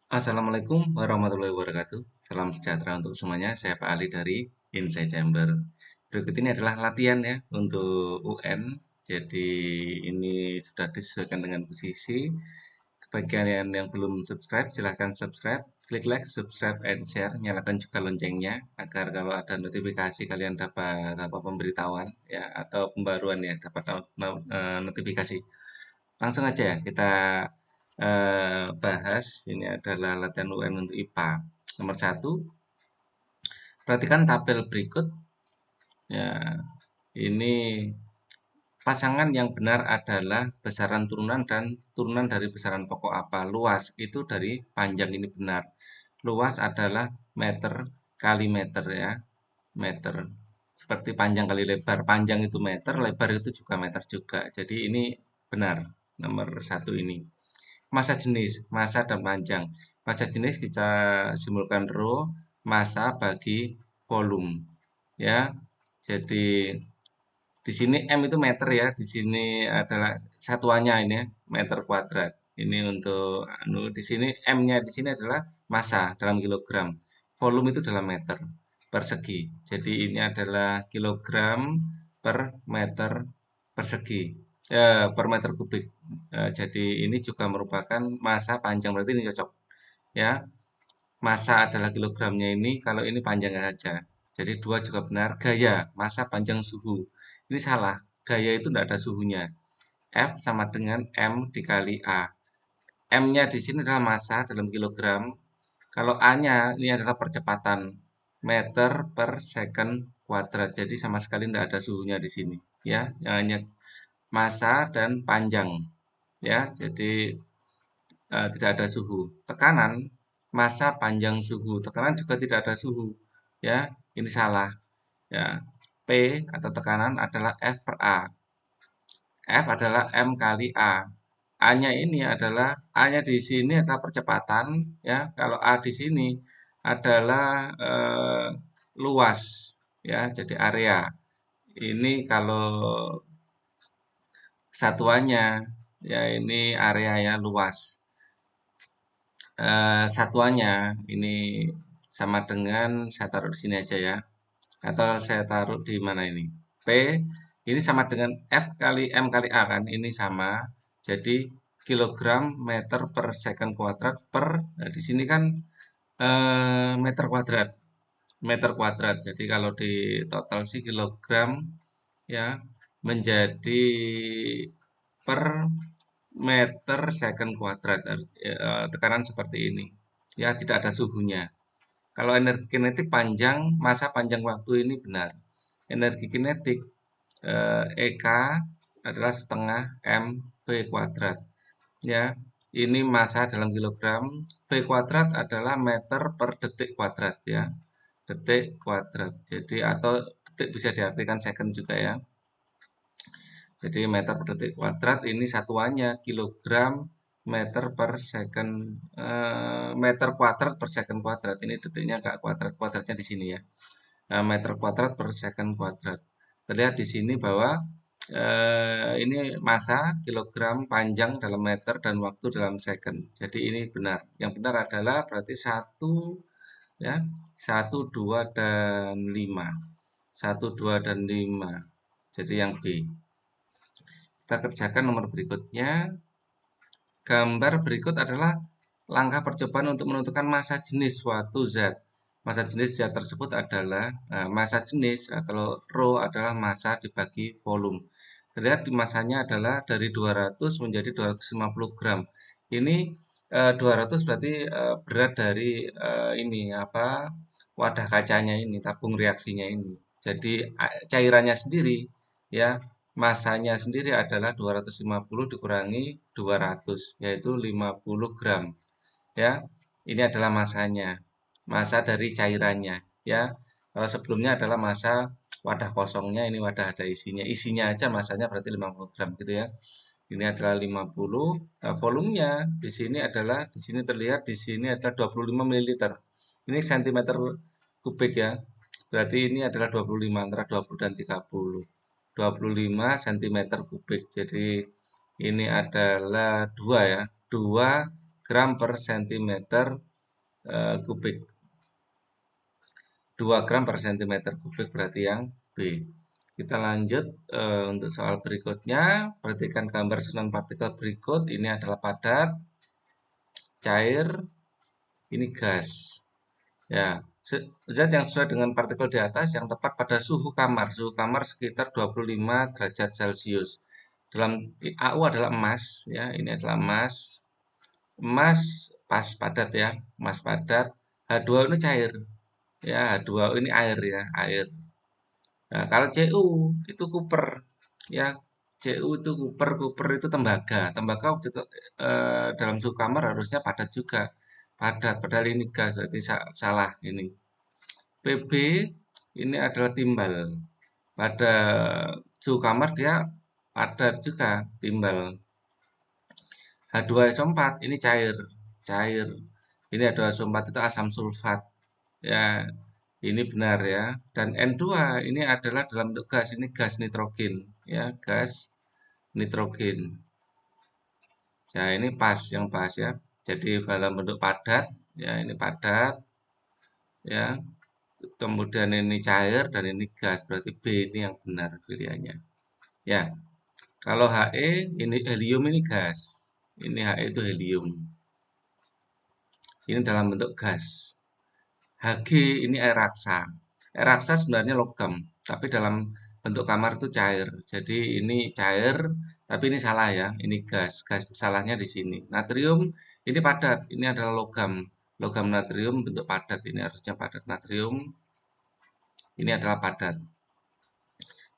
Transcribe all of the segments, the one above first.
Assalamualaikum warahmatullahi wabarakatuh. Salam sejahtera untuk semuanya. Saya Pak Ali dari Inside Chamber. Berikut ini adalah latihan ya untuk UN. Jadi ini sudah disesuaikan dengan posisi. Bagi kalian yang belum subscribe, silahkan subscribe, klik like, subscribe, and share. Nyalakan juga loncengnya agar kalau ada notifikasi kalian dapat pemberitahuan ya atau pembaruan ya dapat notifikasi. Langsung aja ya kita bahas. Ini adalah latihan UN untuk IPA. Nomor satu, perhatikan tabel berikut. Ya, ini pasangan yang benar adalah besaran turunan dan turunan dari besaran pokok apa. Luas itu dari panjang ini benar. Luas adalah meter kali meter ya. Meter. Seperti panjang kali lebar. Panjang itu meter, lebar itu juga meter juga. Jadi ini benar. Nomor satu ini. Massa jenis, massa dan panjang. Massa jenis kita simbolkan rho, massa bagi volume. Ya. Jadi di sini M itu meter ya, di sini adalah satuannya ini ya, meter kuadrat. Ini untuk di sini M-nya di sini adalah massa dalam kilogram. Volume itu dalam meter persegi. Jadi ini adalah kilogram per meter persegi. Per meter kubik. Jadi ini juga merupakan massa panjang, berarti ini cocok ya. Massa adalah kilogramnya ini, kalau ini panjang saja. Jadi dua juga benar. Gaya, massa panjang suhu. Ini salah. Gaya itu tidak ada suhunya. F sama dengan M dikali A. M-nya di sini adalah massa dalam kilogram. Kalau A-nya ini adalah percepatan meter per second kuadrat. Jadi sama sekali tidak ada suhunya di sini. Ya, yang hanya massa dan panjang. Ya, jadi tidak ada suhu. Tekanan, massa panjang suhu. Tekanan juga tidak ada suhu. Ya, ini salah. Ya, P atau tekanan adalah F per A. F adalah M kali A. A-nya ini adalah A-nya di sini adalah percepatan. Ya, kalau A di sini adalah luas. Ya, jadi area. Ini kalau satuannya, ya ini area ya luas. Satuannya ini sama dengan saya taruh di sini aja ya, atau saya taruh di mana ini, P ini sama dengan F kali M kali A kan, ini sama, jadi kilogram meter per second kuadrat per, nah di sini kan meter kuadrat, jadi kalau di total sih kilogram ya menjadi per meter second kuadrat, tekanan seperti ini ya, tidak ada suhunya. Kalau energi kinetik panjang, masa panjang waktu ini benar. Energi kinetik EK adalah setengah M V kuadrat ya. Ini massa dalam kilogram, V kuadrat adalah meter per detik kuadrat ya, detik kuadrat. Jadi atau detik bisa diartikan second juga ya. Jadi meter per detik kuadrat ini satuannya kilogram meter per second, meter kuadrat per second kuadrat. Ini detiknya enggak kuadrat, kuadratnya di sini ya. Meter kuadrat per second kuadrat. Terlihat di sini bahwa ini massa kilogram, panjang dalam meter, dan waktu dalam second. Jadi ini benar. Yang benar adalah berarti 1 ya, 1, 2 dan 5. 1, 2 dan 5. Jadi yang B. Kita kerjakan nomor berikutnya. Gambar berikut adalah langkah percobaan untuk menentukan massa jenis suatu zat. Massa jenis zat tersebut adalah massa jenis, kalau rho adalah massa dibagi volume. Terlihat di massanya adalah dari 200 menjadi 250 gram. Ini 200 berarti berat dari ini apa, wadah kacanya ini, tabung reaksinya ini. Jadi cairannya sendiri ya, masanya sendiri adalah 250 dikurangi 200, yaitu 50 gram. Ya, ini adalah masanya, massa dari cairannya. Ya, kalau sebelumnya adalah massa wadah kosongnya, ini wadah ada isinya. Isinya aja masanya berarti 50 gram gitu ya. Ini adalah 50. Nah, volumenya di sini adalah, di sini terlihat di sini ada 25 ml. Ini cm kubik ya. Berarti ini adalah 25, antara 20 dan 30. 25 cm kubik. Jadi ini adalah 2 ya. 2 gram per sentimeter kubik. 2 gram per sentimeter kubik berarti yang B. Kita lanjut untuk soal berikutnya. Perhatikan gambar susunan partikel berikut. Ini adalah padat, cair, ini gas. Ya, zat yang sesuai dengan partikel di atas yang tepat pada suhu kamar. Suhu kamar sekitar 25 derajat Celcius. Dalam AU adalah emas, ya. Ini adalah emas. Emas pas padat ya, emas padat. H2 ini cair. Ya, H2O ini air ya, air. Nah, kalau Cu itu kuper. Ya, Cu itu kuper, kuper itu tembaga. Tembaga dalam suhu kamar harusnya padat juga. Padat, padahal ini gas, berarti salah ini. Pb ini adalah timbal. Pada suhu kamar dia padat juga, timbal. H2SO4 ini cair, cair. Ini H2SO4 itu asam sulfat. Ya, ini benar ya. Dan N2 ini adalah dalam bentuk gas, ini gas nitrogen, ya, gas nitrogen. Nah, ini pas yang pas ya. Jadi dalam bentuk padat, ya ini padat, ya. Kemudian ini cair dan ini gas, berarti B ini yang benar pilihannya. Ya, kalau He ini helium ini gas, ini He itu helium. Ini dalam bentuk gas. Hg ini air raksa. Air raksa sebenarnya logam, tapi dalam bentuk kamar itu cair. Jadi ini cair, tapi ini salah ya. Ini gas. Gas salahnya di sini. Natrium ini padat. Ini adalah logam. Logam natrium bentuk padat. Ini harusnya padat natrium. Ini adalah padat.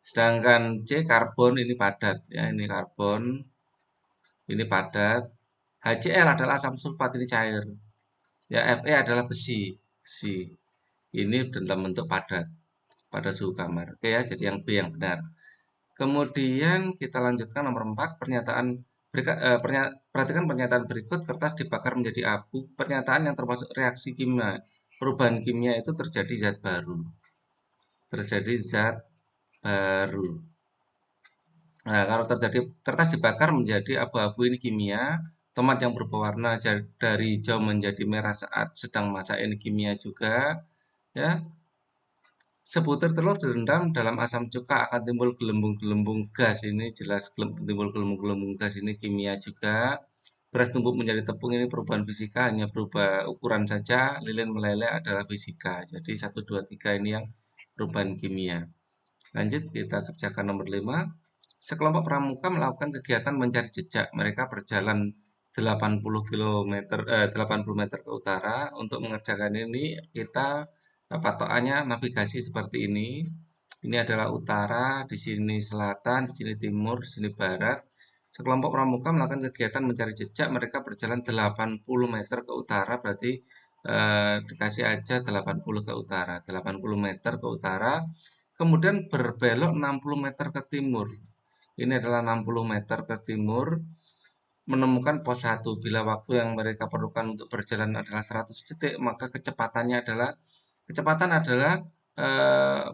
Sedangkan C karbon ini padat ya. Ini karbon. Ini padat. HCl adalah asam sulfat, ini cair. Ya, Fe adalah besi. Besi. Ini dalam bentuk padat pada suhu kamar. Oke ya, jadi yang B yang benar. Kemudian kita lanjutkan nomor 4, perhatikan pernyataan berikut, kertas dibakar menjadi abu. Pernyataan yang termasuk reaksi kimia. Perubahan kimia itu terjadi zat baru. Terjadi zat baru. Nah, kalau terjadi kertas dibakar menjadi abu-abu ini kimia. Tomat yang berubah warna dari hijau menjadi merah saat sedang masak ini kimia juga. Ya, sebutir telur direndam dalam asam cuka akan timbul gelembung-gelembung gas. Ini jelas timbul gelembung-gelembung gas, ini kimia juga. Beras tumbuk menjadi tepung, ini perubahan fisika, hanya berubah ukuran saja. Lilin meleleh adalah fisika. Jadi 1, 2, 3 ini yang perubahan kimia. Lanjut kita kerjakan nomor 5. Sekelompok pramuka melakukan kegiatan mencari jejak. Mereka berjalan 80 meter ke utara. Untuk mengerjakan ini kita patokannya navigasi seperti ini. Ini adalah utara, di sini selatan, di sini timur, di sini barat. Sekelompok pramuka melakukan kegiatan mencari jejak. Mereka berjalan 80 meter ke utara, berarti dikasih aja 80 ke utara. 80 meter ke utara. Kemudian berbelok 60 meter ke timur. Ini adalah 60 meter ke timur. Menemukan pos 1. Bila waktu yang mereka perlukan untuk berjalan adalah 100 detik, maka kecepatannya adalah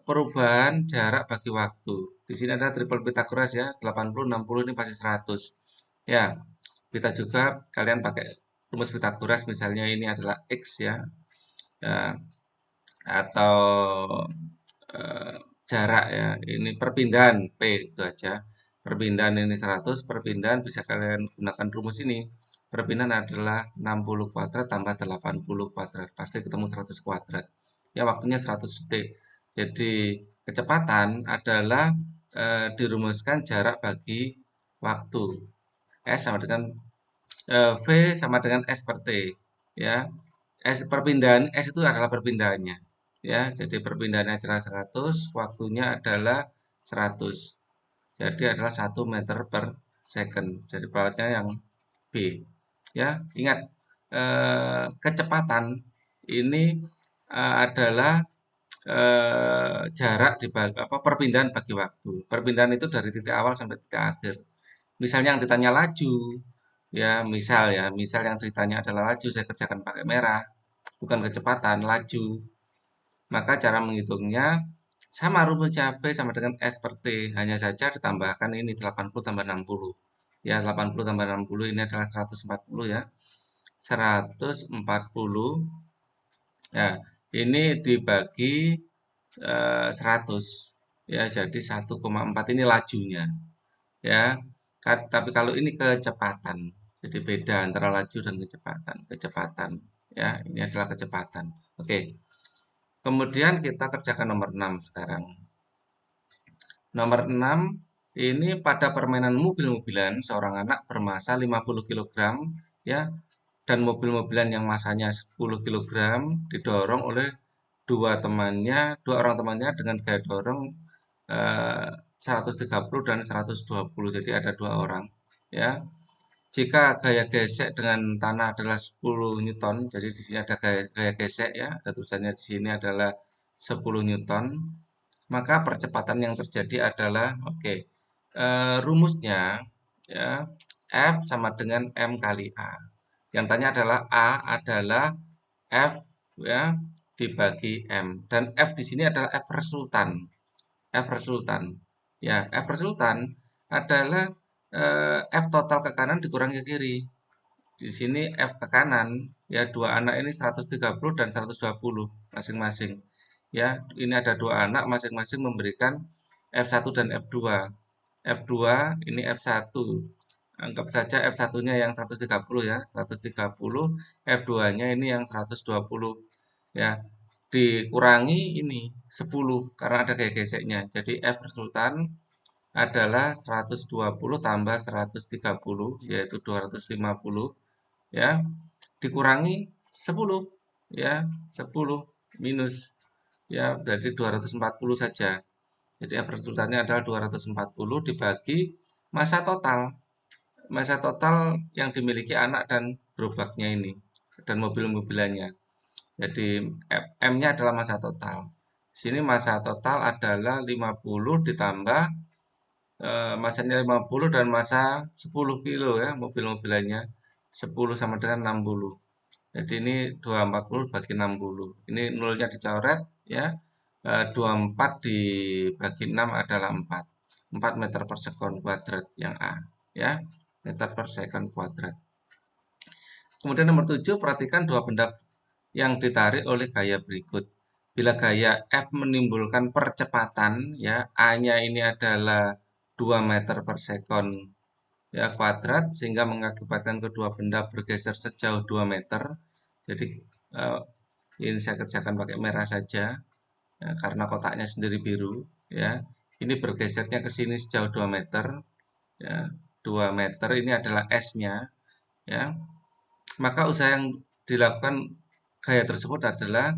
perubahan jarak bagi waktu. Di sini ada triple Pythagoras ya, 80, 60 ini pasti 100. Ya, kita juga kalian pakai rumus Pythagoras, misalnya ini adalah X ya, atau jarak ya, ini perpindahan P itu aja. Perpindahan ini 100, perpindahan bisa kalian gunakan rumus ini. Perpindahan adalah 60 kuadrat tambah 80 kuadrat. Pasti ketemu 100 kuadrat. Ya, waktunya 100 detik. Jadi, kecepatan adalah dirumuskan jarak bagi waktu. S sama dengan V sama dengan S per T. Ya, S perpindahan, S itu adalah perpindahannya. Ya, jadi perpindahannya adalah 100, waktunya adalah 100. Jadi adalah 1 meter per second. Jadi perawatnya yang B. Ya, ingat kecepatan ini adalah jarak di perpindahan bagi waktu. Perpindahan itu dari titik awal sampai titik akhir. Misalnya yang ditanya laju, ya misal yang ditanya adalah laju, saya kerjakan pakai merah, bukan kecepatan, laju. Maka cara menghitungnya sama, rumus CAP sama dengan S per T, hanya saja ditambahkan ini 80 tambah 60. Ya, 80 tambah 60 ini adalah 140 ya. 140. Ya, ini dibagi 100. Ya, jadi 1,4 ini lajunya. Ya, tapi kalau ini kecepatan. Jadi beda antara laju dan kecepatan. Kecepatan. Ya, ini adalah kecepatan. Oke. Kemudian kita kerjakan nomor 6 sekarang. Nomor 6, ini pada permainan mobil-mobilan, seorang anak bermasa 50 kg, ya, dan mobil-mobilan yang masanya 10 kg didorong oleh dua orang temannya dengan gaya dorong 130 dan 120. Jadi ada dua orang, ya. Jika gaya gesek dengan tanah adalah 10 Newton, jadi di sini ada gaya gesek ya, ada tulisannya di sini adalah 10 Newton, maka percepatan yang terjadi adalah rumusnya ya, F sama dengan M kali A. Yang tanya adalah A adalah F ya dibagi M, dan F di sini adalah F resultan. F resultan. Ya, F resultan adalah F total ke kanan dikurangi ke kiri. Di sini F ke kanan, ya dua anak ini 130 dan 120 masing-masing. Ya, ini ada dua anak masing-masing memberikan F1 dan F2. F2 ini F1. Anggap saja F1-nya yang 130 ya, 130, F2-nya ini yang 120. Ya, dikurangi ini 10 karena ada gaya geseknya. Jadi F resultan adalah 120 tambah 130 yaitu 250 ya, dikurangi 10 ya, 10 minus ya, jadi 240 saja. Jadi F resultannya adalah 240 dibagi masa total. Masa total yang dimiliki anak dan gerobaknya ini dan mobil-mobilannya. Jadi M-nya adalah masa total. Sini masa total adalah 50 ditambah masanya 50 dan masa 10 kilo ya mobil-mobilannya. 10 sama dengan 60. Jadi ini 240 bagi 60. Ini nolnya dicoret ya. 24 dibagi 6 adalah 4. 4 meter per sekon kuadrat yang A ya. Meter per second kuadrat. Kemudian nomor 7, perhatikan dua benda yang ditarik oleh gaya berikut. Bila gaya F menimbulkan percepatan, ya A-nya ini adalah 2 meter per second ya kuadrat, sehingga mengakibatkan kedua benda bergeser sejauh 2 meter. Jadi ini saya kerjakan pakai merah saja, ya, karena kotaknya sendiri biru. Ya, ini bergesernya ke sini sejauh 2 meter. Ya, 2 meter ini adalah S-nya. Ya, maka usaha yang dilakukan gaya tersebut adalah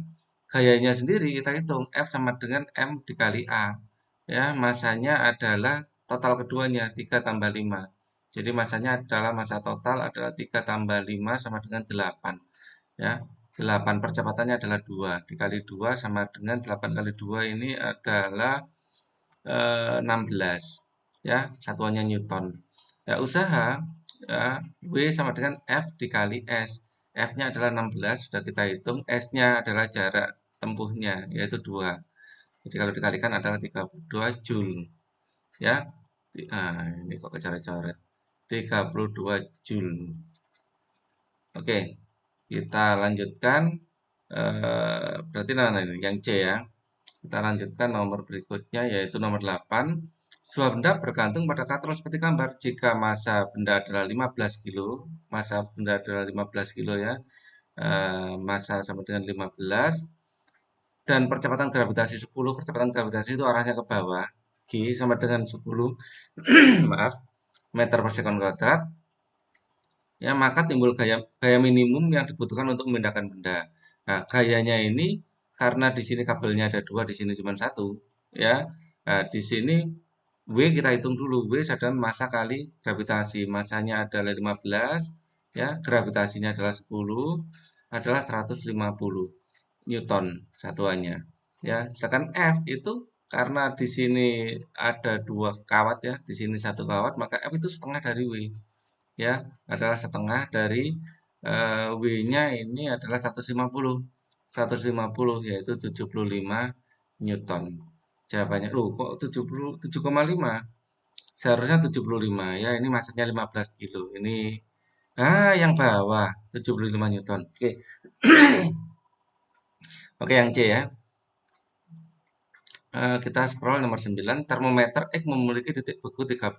gayanya sendiri kita hitung F sama dengan M dikali A. Ya, masanya adalah total keduanya 3 tambah 5. Jadi masanya adalah masa total adalah 3 tambah 5 sama dengan 8. Ya, 8 percepatannya adalah 2 dikali 2 sama dengan 8 kali 2 ini adalah 16. Ya, satuannya Newton. Ya, usaha ya, W sama dengan F dikali S. F-nya adalah 16, sudah kita hitung. S-nya adalah jarak tempuhnya, yaitu 2. Jadi kalau dikalikan adalah 32 Joule. Ya, ini kok kecoret-coret. 32 Joule. Oke, kita lanjutkan. Berarti nah ini yang C ya. Kita lanjutkan nomor berikutnya, yaitu nomor 8. Sebuah benda bergantung pada katrol seperti gambar. Jika massa benda adalah 15 kilo, massa benda adalah 15 kilo ya, massa sama dengan 15, dan percepatan gravitasi 10, percepatan gravitasi itu arahnya ke bawah, G sama dengan 10, maaf, meter per sekon kuadrat, ya maka timbul gaya minimum yang dibutuhkan untuk memindahkan benda. Nah, gayanya ini karena di sini kabelnya ada 2, di sini cuma 1, ya. Nah, di sini W kita hitung dulu. W adalah massa kali gravitasi. Massanya adalah 15, ya. Gravitasinya adalah 10, adalah 150 Newton satuannya. Ya, sedangkan F itu karena di sini ada 2 kawat ya, di sini 1 kawat, maka F itu setengah dari W. Ya, adalah setengah dari W-nya ini adalah 150. 150 yaitu 75 Newton. Jawabannya, loh kok 77,5? Seharusnya 75 ya, ini maksudnya 15 kilo. Ini Yang bawah 75 Newton. Oke. Oke, yang C ya. Kita scroll nomor 9, termometer X memiliki titik beku 30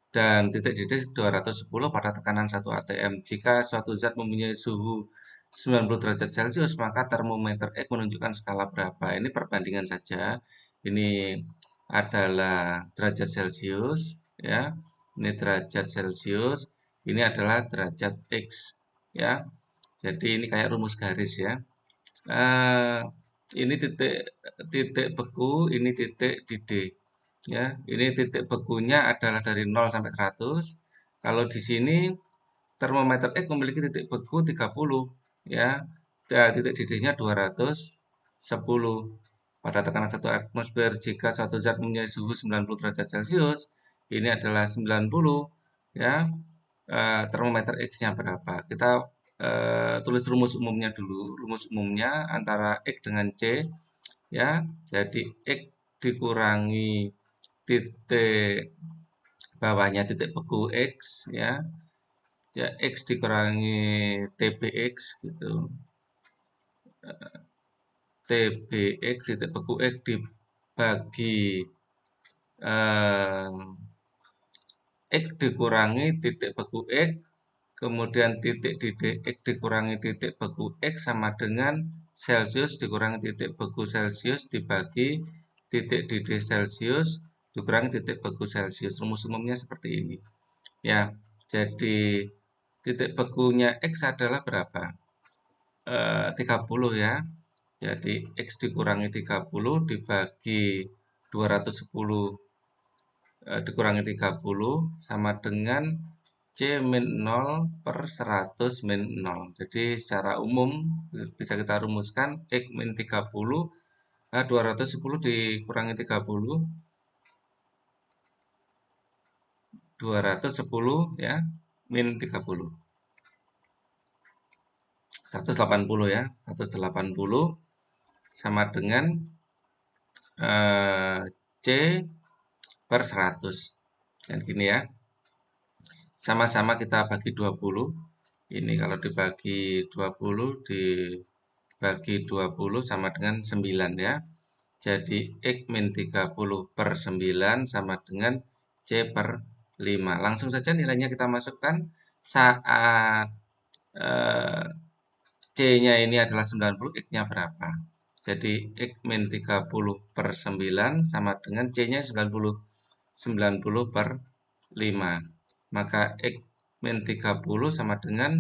dan titik didih 210 pada tekanan 1 atm. Jika suatu zat mempunyai suhu 90 derajat Celcius, maka termometer X menunjukkan skala berapa. Ini perbandingan saja. Ini adalah derajat Celcius, ya. Ini derajat Celcius, ini adalah derajat X, ya. Jadi ini kayak rumus garis ya. Eh, ini titik titik beku, ini titik didih. Ya, ini titik bekunya adalah dari 0 sampai 100. Kalau di sini termometer X memiliki titik beku 30, ya. Dan titik didihnya 210 pada tekanan 1 atmosfer. Jika suatu zat mempunyai suhu 90 derajat Celcius, ini adalah 90, ya. Termometer X-nya berapa? Kita tulis rumus umumnya dulu. Rumus umumnya antara X dengan C, ya. Jadi X dikurangi titik bawahnya titik beku X, ya. X dikurangi TBX gitu. TBX titik beku X dibagi X dikurangi titik beku X, kemudian titik didih X dikurangi titik beku X sama dengan Celcius dikurangi titik beku Celcius dibagi titik didih Celcius dikurangi titik beku Celcius. Rumus umumnya seperti ini. Ya, jadi titik bekunya X adalah berapa? 30 ya. Jadi X dikurangi 30 dibagi 210 dikurangi 30 sama dengan C min 0 per 100 min 0. Jadi secara umum bisa kita rumuskan X min 30, 210 dikurangi 30, 210 ya, min 30. 180 ya, 180 sama dengan C per 100. Dan gini ya. Sama-sama kita bagi 20. Ini kalau dibagi 20 dibagi 20 sama dengan 9 ya. Jadi X min 30 per 9 sama dengan C per 5. Langsung saja nilainya kita masukkan saat C-nya ini adalah 90, X-nya berapa? Jadi X min 30 per 9 sama dengan C-nya 90. 90 per 5. Maka X min 30 sama dengan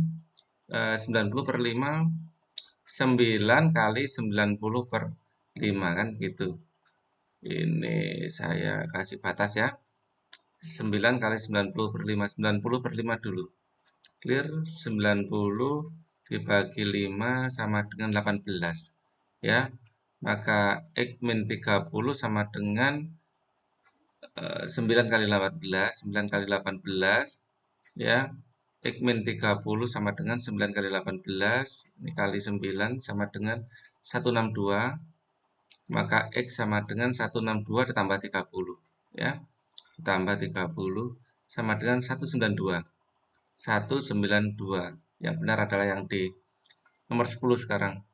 90 per 5, 9 kali 90 per 5 kan gitu. Ini saya kasih batas ya. 9 kali 90 per 5, 90 per 5 dulu. Clear, 90 dibagi 5 sama dengan 18. Ya, maka X min 30 sama dengan 9 kali 18, 9 kali 18, ya. X min 30 sama dengan 9 kali 18, ini kali 9 sama dengan 162, maka X sama dengan 162 ditambah 30, ya. Ditambah 30 sama dengan 192. 192. Yang benar adalah yang D. Nomor 10 sekarang.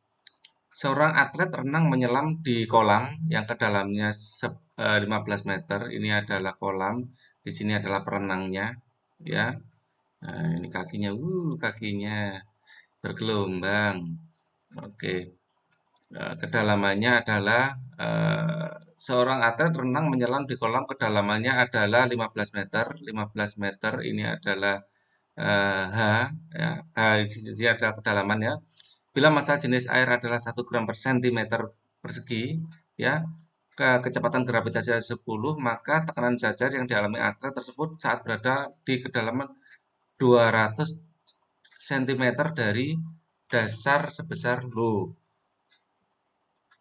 Seorang atlet renang menyelam di kolam yang kedalamnya 15 meter. Ini adalah kolam. Di sini adalah perenangnya, ya. Nah, ini kakinya, kakinya bergelombang. Oke. Kedalamannya adalah seorang atlet renang menyelam di kolam kedalamannya adalah 15 meter. 15 meter ini adalah H, ya. H di sini adalah kedalaman ya. Bila massa jenis air adalah 1 gram per sentimeter persegi, ya, kecepatan gravitasi 10, maka tekanan jajar yang dialami atlet tersebut saat berada di kedalaman 200 cm dari dasar sebesar low.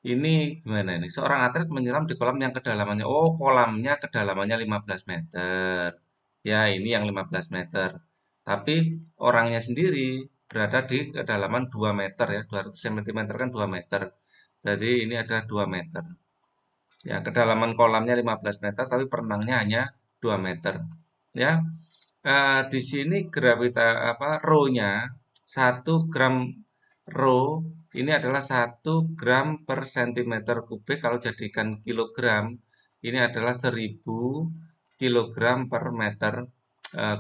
Ini gimana ini? Seorang atlet menyelam di kolam yang kedalamannya, kolamnya kedalamannya 15 meter. Ya, ini yang 15 meter. Tapi orangnya sendiri berada di kedalaman 2 meter ya, 200 cm kan 2 meter. Jadi ini ada 2 meter. Ya, kedalaman kolamnya 15 meter tapi perenangnya hanya 2 meter. Ya. Di sini rho-nya 1 gram rho ini adalah 1 gram per sentimeter kubik. Kalau jadikan kilogram, ini adalah 1000 kilogram per meter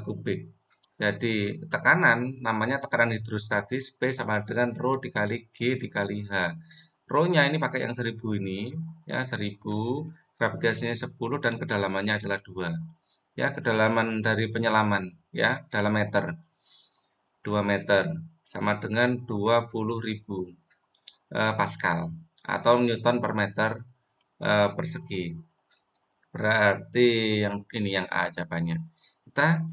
kubik. Jadi tekanan namanya tekanan hidrostatis, P sama dengan rho dikali G dikali H. Rho-nya ini pakai yang 1000 ini, ya 1000, gravitasinya 10 dan kedalamannya adalah 2. Ya, kedalaman dari penyelaman ya dalam meter 2 meter sama dengan 20.000 Pascal atau Newton per meter persegi. Berarti yang ini yang A jawabannya. Kita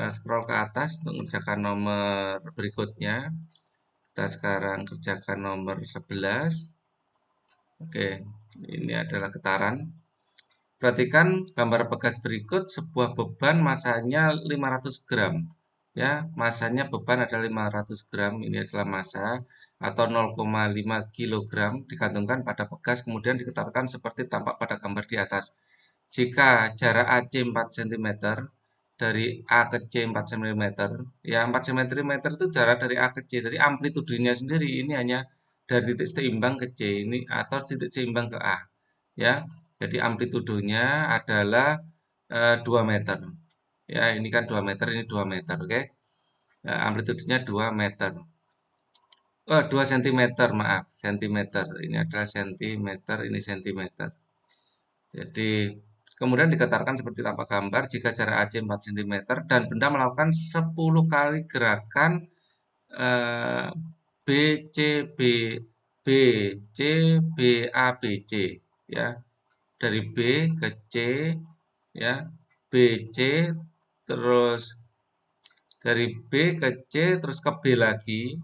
scroll ke atas untuk mengerjakan nomor berikutnya. Kita sekarang kerjakan nomor 11. Oke, ini adalah getaran. Perhatikan gambar bekas berikut, sebuah beban masanya 500 gram. Ya, masanya beban adalah 500 gram, ini adalah massa atau 0,5 kilogram digantungkan pada bekas kemudian diketatkan seperti tampak pada gambar di atas. Jika jarak AC 4 cm dari A ke C 4 cm, ya 4 cm itu jarak dari A ke C, dari amplitudenya sendiri ini hanya dari titik seimbang ke C ini atau titik seimbang ke A, ya. Jadi amplitudenya adalah 2 meter. Ya, ini kan 2 meter, ini 2 meter, oke. Amplitudenya 2 meter. 2 cm, maaf, centimeter. Ini adalah centimeter, ini centimeter. Jadi, kemudian dikatakan seperti tampak gambar, jika jarak AC 4 cm dan benda melakukan 10 kali gerakan eh, B, C, B, B, C, B, A, B, C. Ya, dari B ke C, ya, B, C, terus dari B ke C, terus ke B lagi,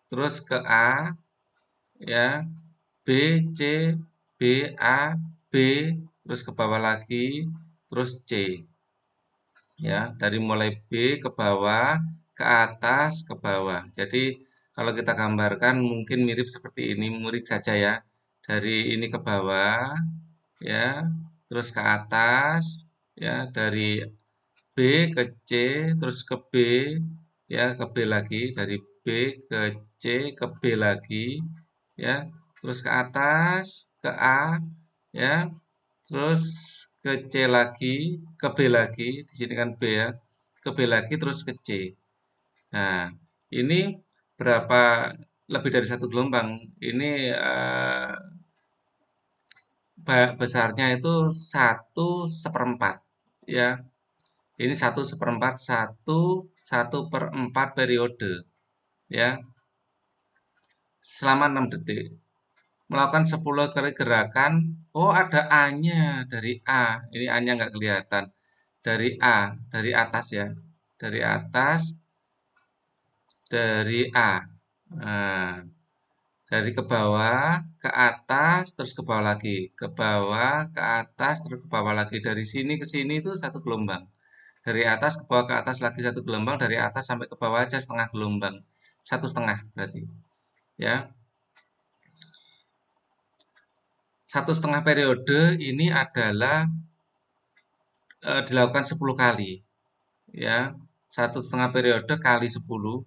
terus ke A, ya, B, C, B, A, B, terus ke bawah lagi, terus C. Ya, dari mulai B ke bawah, ke atas, ke bawah. Jadi, kalau kita gambarkan mungkin mirip seperti ini, mirip saja ya. Dari ini ke bawah, ya, terus ke atas, ya, dari B ke C, terus ke B, ya, ke B lagi, dari B ke C, ke B lagi, ya, terus ke atas, ke A, ya, terus ke C lagi, ke B lagi, di sini kan B ya, ke B lagi, terus ke C. Nah, ini berapa lebih dari satu gelombang? Ini besarnya itu 1/4, ya. Ini 1/4, 1/4 periode, ya, selama 6 detik. Melakukan 10 kali gerakan, oh ada A-nya, dari A, ini A-nya nggak kelihatan. Dari A, dari atas ya, dari atas, dari A. Nah, dari ke bawah, ke atas, terus ke bawah lagi. Ke bawah, ke atas, terus ke bawah lagi. Dari sini ke sini itu satu gelombang. Dari atas ke bawah ke atas lagi satu gelombang, dari atas sampai ke bawah aja setengah gelombang. 1,5 berarti. Ya. 1,5 periode ini adalah dilakukan 10 kali. Ya. 1,5 periode kali 10.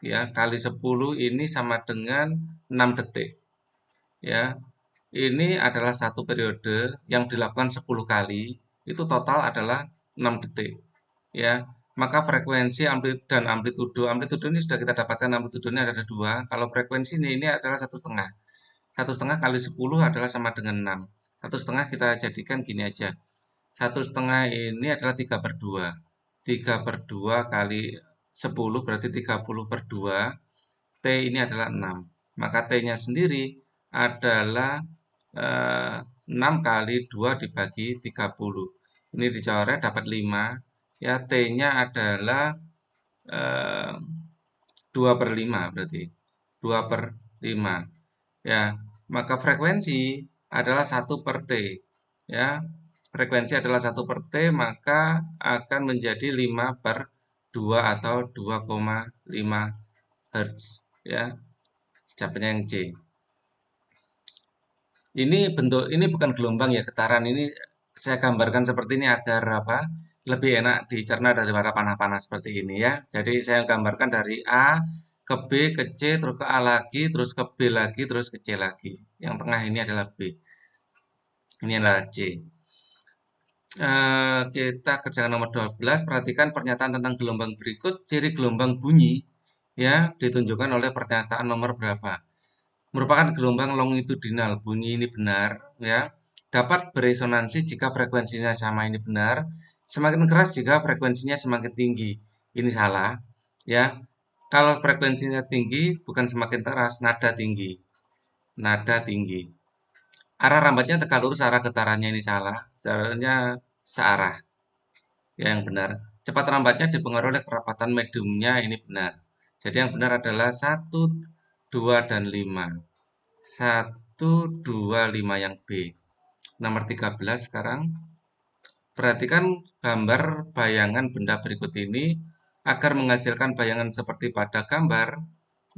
Ya, kali 10 ini sama dengan 6 detik. Ya. Ini adalah satu periode yang dilakukan 10 kali. Itu total adalah 6 detik. Ya, maka frekuensi dan amplitudo. Amplitudo ini sudah kita dapatkan, amplitudonya ada dua. Kalau frekuensi ini adalah 1,5. 1,5 kali 10 adalah sama dengan 6. 1,5 kita jadikan gini aja. 1,5 ini adalah 3/2. 3/2 kali 10 berarti 30/2. T ini adalah 6. Maka T-nya sendiri adalah 6 kali 2 dibagi 30. Ini dicoret dapat 5. Ya, T-nya adalah 2/5 berarti. 2/5. Ya, maka frekuensi adalah 1/T. Ya, frekuensi adalah 1/T, maka akan menjadi 5/2 atau 2,5 Hz. Ya, jawabannya yang C. Ini bentuk ini bukan gelombang ya, getaran ini saya gambarkan seperti ini agar apa? Lebih enak dicerna daripada panah-panah seperti ini ya. Jadi saya gambarkan dari A ke B ke C terus ke A lagi, terus ke B lagi, terus ke C lagi. Yang tengah ini adalah B. Ini adalah C. Kita kerjakan nomor 12. Perhatikan pernyataan tentang gelombang berikut. Ciri gelombang bunyi ya ditunjukkan oleh pernyataan nomor berapa. Merupakan gelombang longitudinal. Bunyi ini benar ya. Dapat beresonansi jika frekuensinya sama, ini benar. Semakin keras jika frekuensinya semakin tinggi. Ini salah ya. Kalau frekuensinya tinggi bukan semakin keras, nada tinggi. Nada tinggi. Arah rambatnya tegak lurus, arah getarannya ini salah. Sebenarnya searah. Ya, yang benar. Cepat rambatnya dipengaruhi oleh kerapatan mediumnya, ini benar. Jadi yang benar adalah 1, 2, dan 5. 1, 2, 5 yang B. Nomor 13 sekarang. Perhatikan gambar bayangan benda berikut ini agar menghasilkan bayangan seperti pada gambar,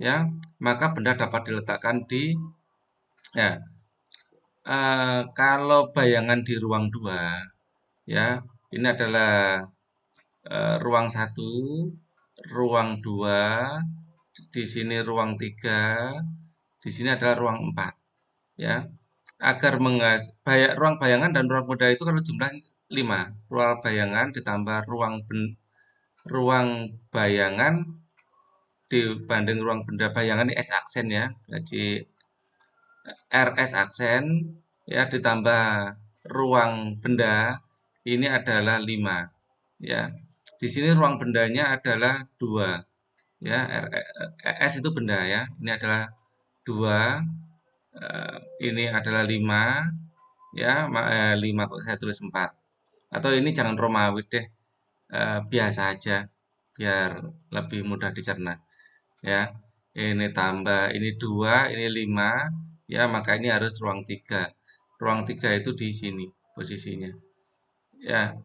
ya, maka benda dapat diletakkan di ya. Kalau bayangan di ruang 2, ya, ini adalah ruang 1, ruang 2, di sini ruang 3, di sini adalah ruang 4, ya. Agar ruang bayangan dan ruang benda itu kalau jumlah 5, ruang bayangan ditambah ruang bayangan dibanding ruang benda, bayangan ini S aksen ya. Jadi RS aksen ya ditambah ruang benda ini adalah 5 ya. Di sini ruang bendanya adalah 2 ya. S itu benda ya. Ini adalah 2, ini adalah 5 ya. 5 kok saya tulis 4. Atau ini jangan Romawi deh. Biasa aja biar lebih mudah dicerna ya. Ini tambah ini 2, ini 5 ya, maka ini harus ruang 3. Ruang 3 itu di sini posisinya. Ya,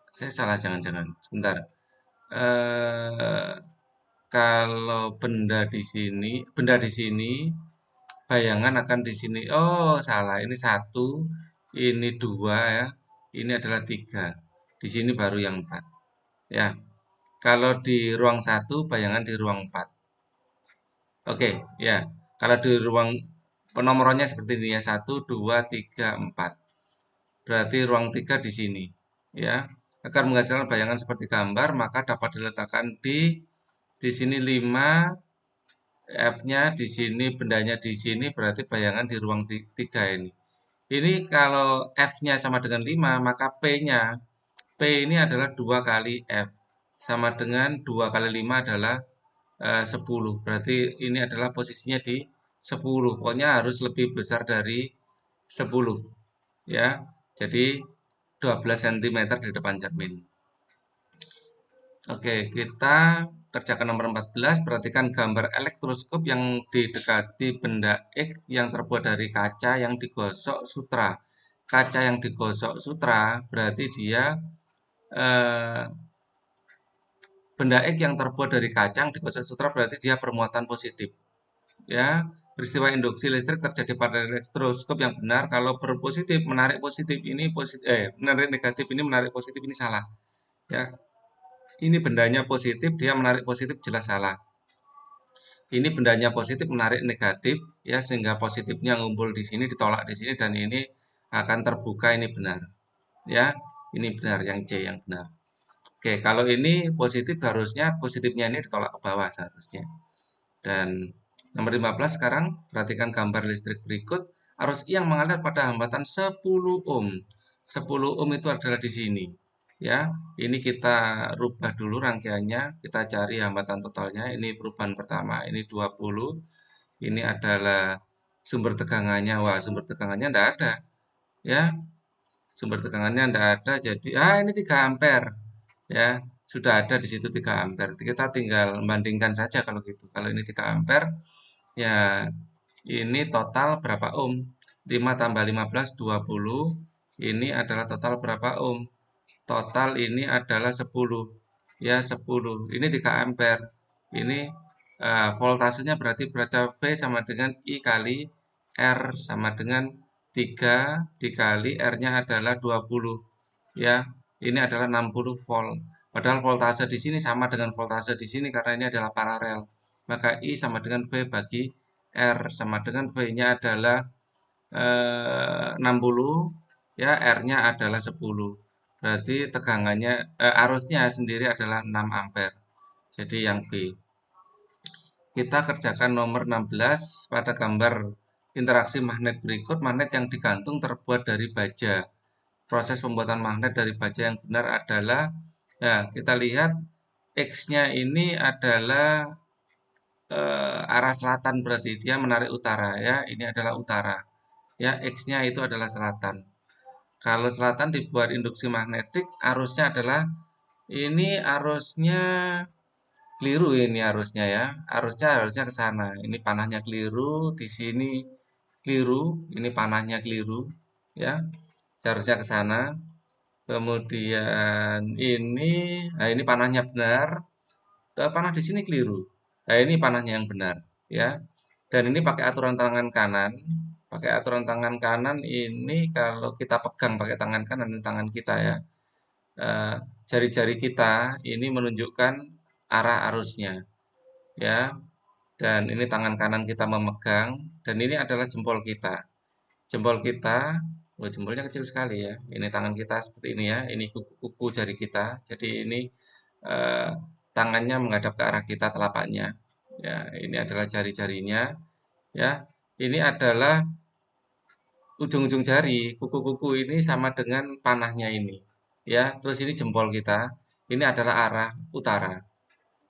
saya salah, jangan-jangan. Sebentar. Kalau benda di sini, bayangan akan di sini. Oh, salah. Ini 1, ini 2 ya. Ini adalah 3. Di sini baru yang 4. Ya. Kalau di ruang 1, bayangan di ruang 4. Oke, ya. Kalau di ruang penomorannya seperti ini ya, 1, 2, 3, 4. Berarti ruang 3 di sini. Ya. Agar menghasilkan bayangan seperti gambar, maka dapat diletakkan di sini 5, F-nya di sini, bendanya di sini, berarti bayangan di ruang 3 ini. Ini kalau F-nya sama dengan 5, maka P ini adalah 2 kali F. Sama dengan 2 kali 5 adalah 10. Berarti ini adalah posisinya di 10. Pokoknya harus lebih besar dari 10. Ya, jadi 12 cm di depan cermin. Oke, kita kerjakan nomor 14. Perhatikan gambar elektroskop yang didekati benda X yang terbuat dari kaca yang digosok sutra. Kaca yang digosok sutra berarti dia eh, benda X yang terbuat dari kaca yang digosok sutra berarti dia bermuatan positif. Ya, peristiwa induksi listrik terjadi pada elektroskop yang benar kalau berpositif menarik positif ini menarik negatif ini menarik positif ini salah. Ya, ini bendanya positif, dia menarik positif, jelas salah. Ini bendanya positif, menarik negatif, ya, sehingga positifnya ngumpul di sini, ditolak di sini, dan ini akan terbuka, ini benar. Ya, ini benar, yang C yang benar. Oke, kalau ini positif, harusnya positifnya ini ditolak ke bawah seharusnya. Dan nomor 15 sekarang, perhatikan gambar listrik berikut. Arus I yang mengalir pada hambatan 10 ohm. 10 ohm itu adalah di sini. Ya, ini kita rubah dulu rangkaiannya, kita cari hambatan totalnya. Ini perubahan pertama, ini 20. Ini adalah sumber tegangannya. Wah, sumber tegangannya tidak ada. Ya, sumber tegangannya tidak ada. Jadi, ini 3 ampere. Ya, sudah ada di situ 3 ampere. Kita tinggal membandingkan saja kalau gitu. Kalau ini 3 ampere, ya ini total berapa ohm? 5 tambah 15, 20. Ini adalah total berapa ohm? Total ini adalah 10. Ya, 10. Ini 3 ampere. Ini voltasenya berarti baca V sama dengan I kali R sama dengan 3 dikali R-nya adalah 20. Ya, ini adalah 60 volt. Padahal voltase di sini sama dengan voltase di sini karena ini adalah paralel. Maka I sama dengan V bagi R sama dengan V-nya adalah 60, ya R-nya adalah 10. Berarti tegangannya arusnya sendiri adalah 6 ampere. Jadi yang B. Kita kerjakan nomor 16 pada gambar interaksi magnet berikut. Magnet yang digantung terbuat dari baja. Proses pembuatan magnet dari baja yang benar adalah, ya kita lihat X-nya ini adalah arah selatan, berarti dia menarik utara ya. Ini adalah utara. Ya, X-nya itu adalah selatan. Kalau selatan dibuat induksi magnetik, arusnya adalah ini arusnya keliru, ini arusnya ya. Arusnya ke sana. Ini panahnya keliru, di sini keliru, ini panahnya keliru ya. Seharusnya ke sana. Kemudian ini panahnya benar. Panah di sini keliru. Nah, ini panahnya yang benar ya. Dan ini pakai aturan tangan kanan. Pakai aturan tangan kanan ini kalau kita pegang pakai tangan kanan, ini tangan kita ya. Jari-jari kita ini menunjukkan arah arusnya ya. Dan ini tangan kanan kita memegang dan ini adalah jempol kita. Jempol kita, jempolnya kecil sekali ya. Ini tangan kita seperti ini ya. Ini kuku jari kita. Jadi ini tangannya menghadap ke arah kita, telapaknya. Ya, ini adalah jari-jarinya. Ya, ini adalah ujung-ujung jari, kuku-kuku ini sama dengan panahnya ini. Ya, terus ini jempol kita. Ini adalah arah utara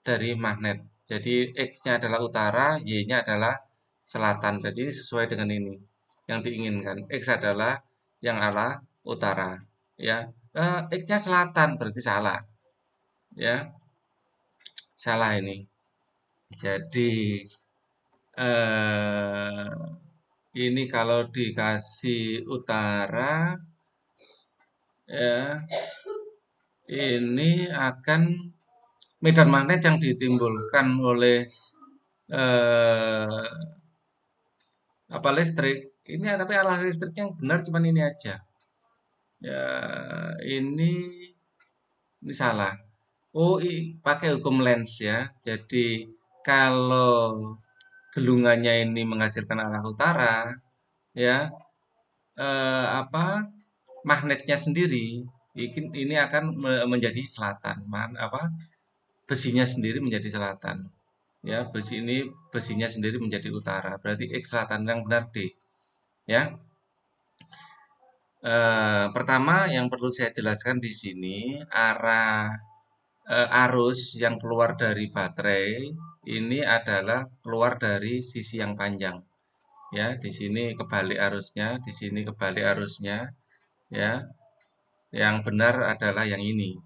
dari magnet. Jadi X-nya adalah utara, Y-nya adalah selatan. Jadi sesuai dengan ini yang diinginkan. X adalah yang arah utara. Ya, X-nya selatan berarti salah. Ya, salah ini. Jadi ini kalau dikasih utara, ya, ini akan medan magnet yang ditimbulkan oleh listrik. Ini tapi arah listriknya yang benar cuman ini aja. Ya, ini salah. Oh, pakai hukum Lenz ya. Jadi kalau gelungannya ini menghasilkan arah utara, ya magnetnya sendiri ini akan menjadi selatan. Besinya sendiri menjadi selatan. Ya, besinya sendiri menjadi utara. Berarti X selatan, yang benar D. Ya. Pertama yang perlu saya jelaskan di sini arah arus yang keluar dari baterai ini adalah keluar dari sisi yang panjang. Ya, di sini kebalik arusnya, di sini kebalik arusnya. Ya, yang benar adalah yang ini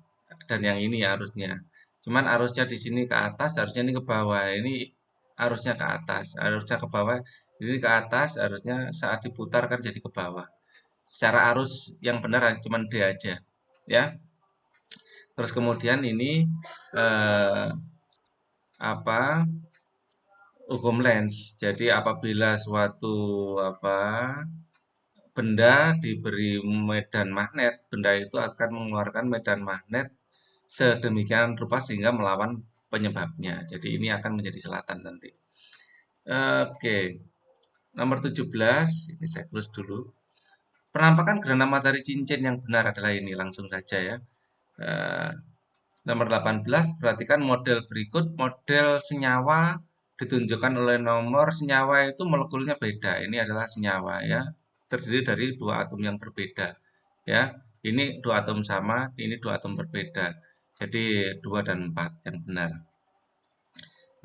dan yang ini arusnya. Cuman arusnya di sini ke atas, harusnya ini ke bawah. Ini arusnya ke atas, arusnya ke bawah. Ini ke atas, harusnya saat diputar kan jadi ke bawah. Secara arus yang benar cuma D aja, ya. Terus kemudian ini hukum Lenz. Jadi apabila suatu benda diberi medan magnet, benda itu akan mengeluarkan medan magnet sedemikian rupa sehingga melawan penyebabnya. Jadi ini akan menjadi selatan nanti. Oke. Nomor 17, ini saya tulis dulu. Penampakan gerhana matahari cincin yang benar adalah ini, langsung saja ya. Nomor 18, perhatikan model berikut. Model senyawa ditunjukkan oleh nomor. Senyawa itu molekulnya beda. Ini adalah senyawa ya. Terdiri dari dua atom yang berbeda. Ya, ini dua atom sama, ini dua atom berbeda. Jadi 2 dan 4 yang benar.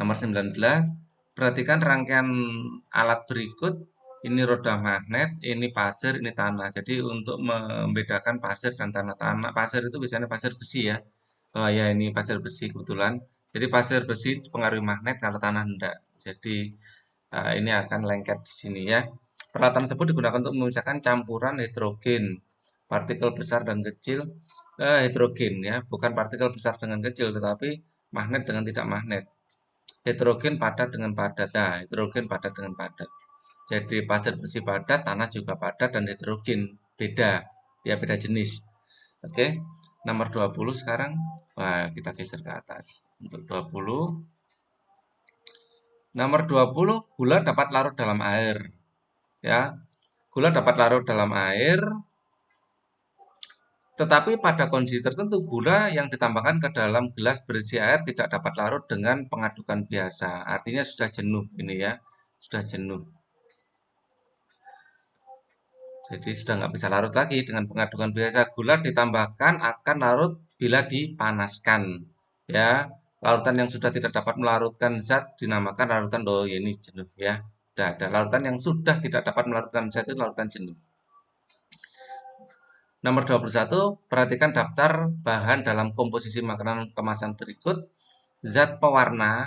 Nomor 19, perhatikan rangkaian alat berikut. Ini roda magnet, ini pasir, ini tanah. Jadi untuk membedakan pasir dan tanah, pasir itu biasanya pasir besi ya. Oh ya, ini pasir besi kebetulan. Jadi pasir besi pengaruhi magnet, kalau tanah enggak. Jadi ini akan lengket di sini ya. Peralatan tersebut digunakan untuk memisahkan campuran hidrogen, partikel besar dan kecil. Hidrogen ya, bukan partikel besar dengan kecil, tetapi magnet dengan tidak magnet. Hidrogen padat dengan padat. Nah, hidrogen padat dengan padat. Jadi pasir bersih padat, tanah juga padat dan heterogen. Beda, ya beda jenis. Oke, nomor 20 sekarang. Wah, kita geser ke atas. Untuk 20. Nomor 20, gula dapat larut dalam air. Ya, gula dapat larut dalam air, tetapi pada kondisi tertentu gula yang ditambahkan ke dalam gelas berisi air tidak dapat larut dengan pengadukan biasa. Artinya sudah jenuh ini ya, sudah jenuh. Jadi sudah nggak bisa larut lagi dengan pengadukan biasa. Gula ditambahkan akan larut bila dipanaskan. Ya, larutan yang sudah tidak dapat melarutkan zat dinamakan larutan. Oh, ya ini jenuh ya. Sudah ada larutan yang sudah tidak dapat melarutkan zat itu larutan jenuh. Nomor 21, perhatikan daftar bahan dalam komposisi makanan kemasan berikut. Zat pewarna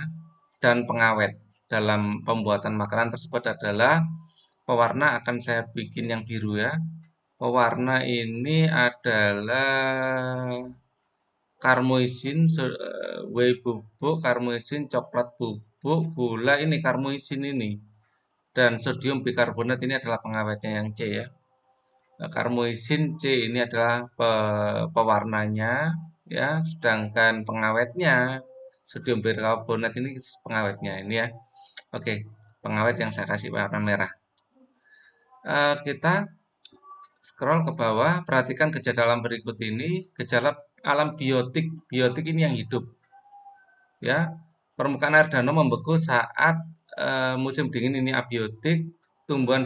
dan pengawet dalam pembuatan makanan tersebut adalah pewarna akan saya bikin yang biru ya. Pewarna ini adalah karmoisin, whey bubuk, karmoisin, coklat bubuk, gula ini karmoisin ini. Dan sodium bikarbonat ini adalah pengawetnya yang C ya. Karmoisin C ini adalah pewarnanya ya, sedangkan pengawetnya sodium bikarbonat ini pengawetnya ini ya. Oke, pengawet yang saya kasih warna merah. Kita scroll ke bawah, perhatikan gejala alam berikut ini. Gejala alam biotik. Biotik ini yang hidup. Ya, permukaan air danau membeku saat musim dingin ini abiotik. Tumbuhan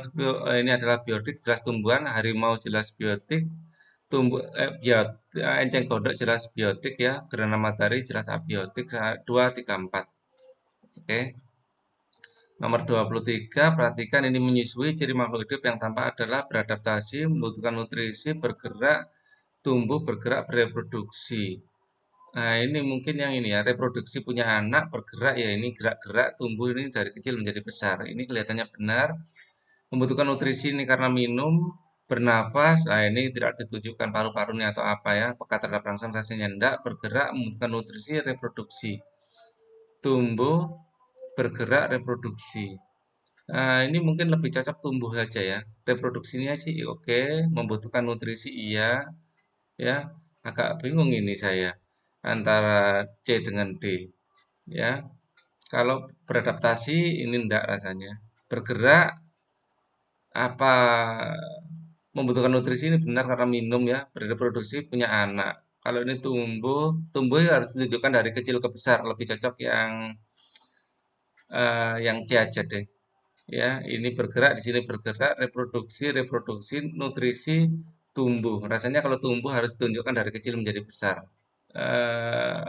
ini adalah biotik, jelas tumbuhan. Harimau jelas biotik. Enceng gondok jelas biotik ya. Gerhana matahari jelas abiotik. 2, 3, 4. Oke. Nomor 23, perhatikan ini menyusui ciri makhluk hidup yang tampak adalah beradaptasi, membutuhkan nutrisi, bergerak, tumbuh, bergerak, bereproduksi. Nah, ini mungkin yang ini ya, reproduksi punya anak, bergerak ya ini gerak-gerak, tumbuh ini dari kecil menjadi besar. Ini kelihatannya benar. Membutuhkan nutrisi ini karena minum, bernafas, nah ini tidak ditunjukkan paru-parunya atau apa ya, peka terhadap rangsang rasanya enggak, bergerak, membutuhkan nutrisi, reproduksi. Tumbuh, bergerak, reproduksi. Nah, ini mungkin lebih cocok tumbuh saja ya. Reproduksinya sih oke, membutuhkan nutrisi iya, ya. Agak bingung ini saya antara C dengan D, ya. Kalau beradaptasi ini enggak rasanya. Bergerak apa membutuhkan nutrisi ini benar karena minum ya, bereproduksi punya anak. Kalau ini tumbuh, tumbuh ya harus ditunjukkan dari kecil ke besar, lebih cocok yang C aja deh. Ya, ini bergerak, di sini bergerak, reproduksi, nutrisi, tumbuh. Rasanya kalau tumbuh harus ditunjukkan dari kecil menjadi besar.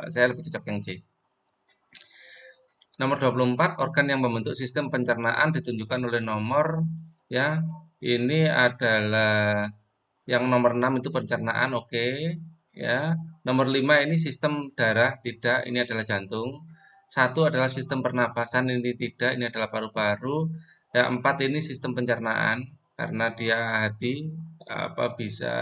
Saya lebih cocok yang C. Nomor 24, organ yang membentuk sistem pencernaan ditunjukkan oleh nomor ya. Ini adalah yang nomor 6 itu pencernaan, oke. Ya. Nomor 5 ini sistem darah, tidak, ini adalah jantung. 1 adalah sistem pernapasan, ini tidak, ini adalah paru-paru. Ya, 4 ini sistem pencernaan karena dia hati apa bisa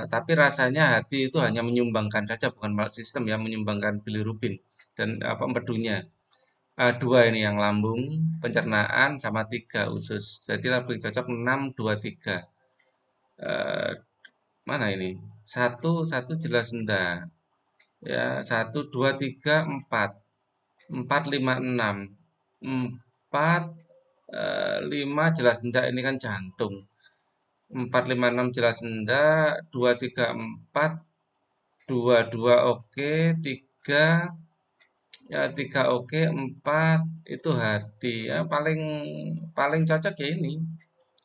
tapi rasanya hati itu hanya menyumbangkan saja, bukan sistem ya, menyumbangkan bilirubin dan apa empedunya. 2 ini yang lambung, pencernaan, sama 3 usus. Jadi lebih cocok 6, 2, 3. Eh, Mana ini? Satu jelas enggak. Ya, 1, 2, 3, 4. 4, 5, 6. 4, 5 jelas enggak, ini kan jantung. 4, 5, 6 jelas enggak. 2, 3, 4. 2, 2 oke. 3, ya 3 oke. 4 itu hati. Ya, paling paling cocok ya ini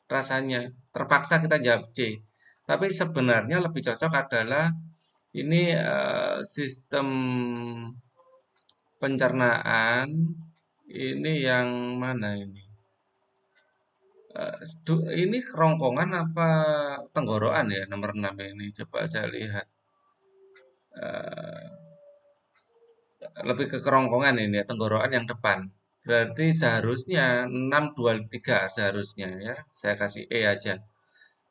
rasanya. Terpaksa kita jawab C. Tapi sebenarnya lebih cocok adalah ini sistem pencernaan ini yang mana ini? Ini kerongkongan apa tenggorokan ya nomor 6 ini? Coba saya lihat. Lebih ke kerongkongan ini ya, tenggorokan yang depan. Berarti seharusnya 6, 2, 3 seharusnya ya. Saya kasih E aja.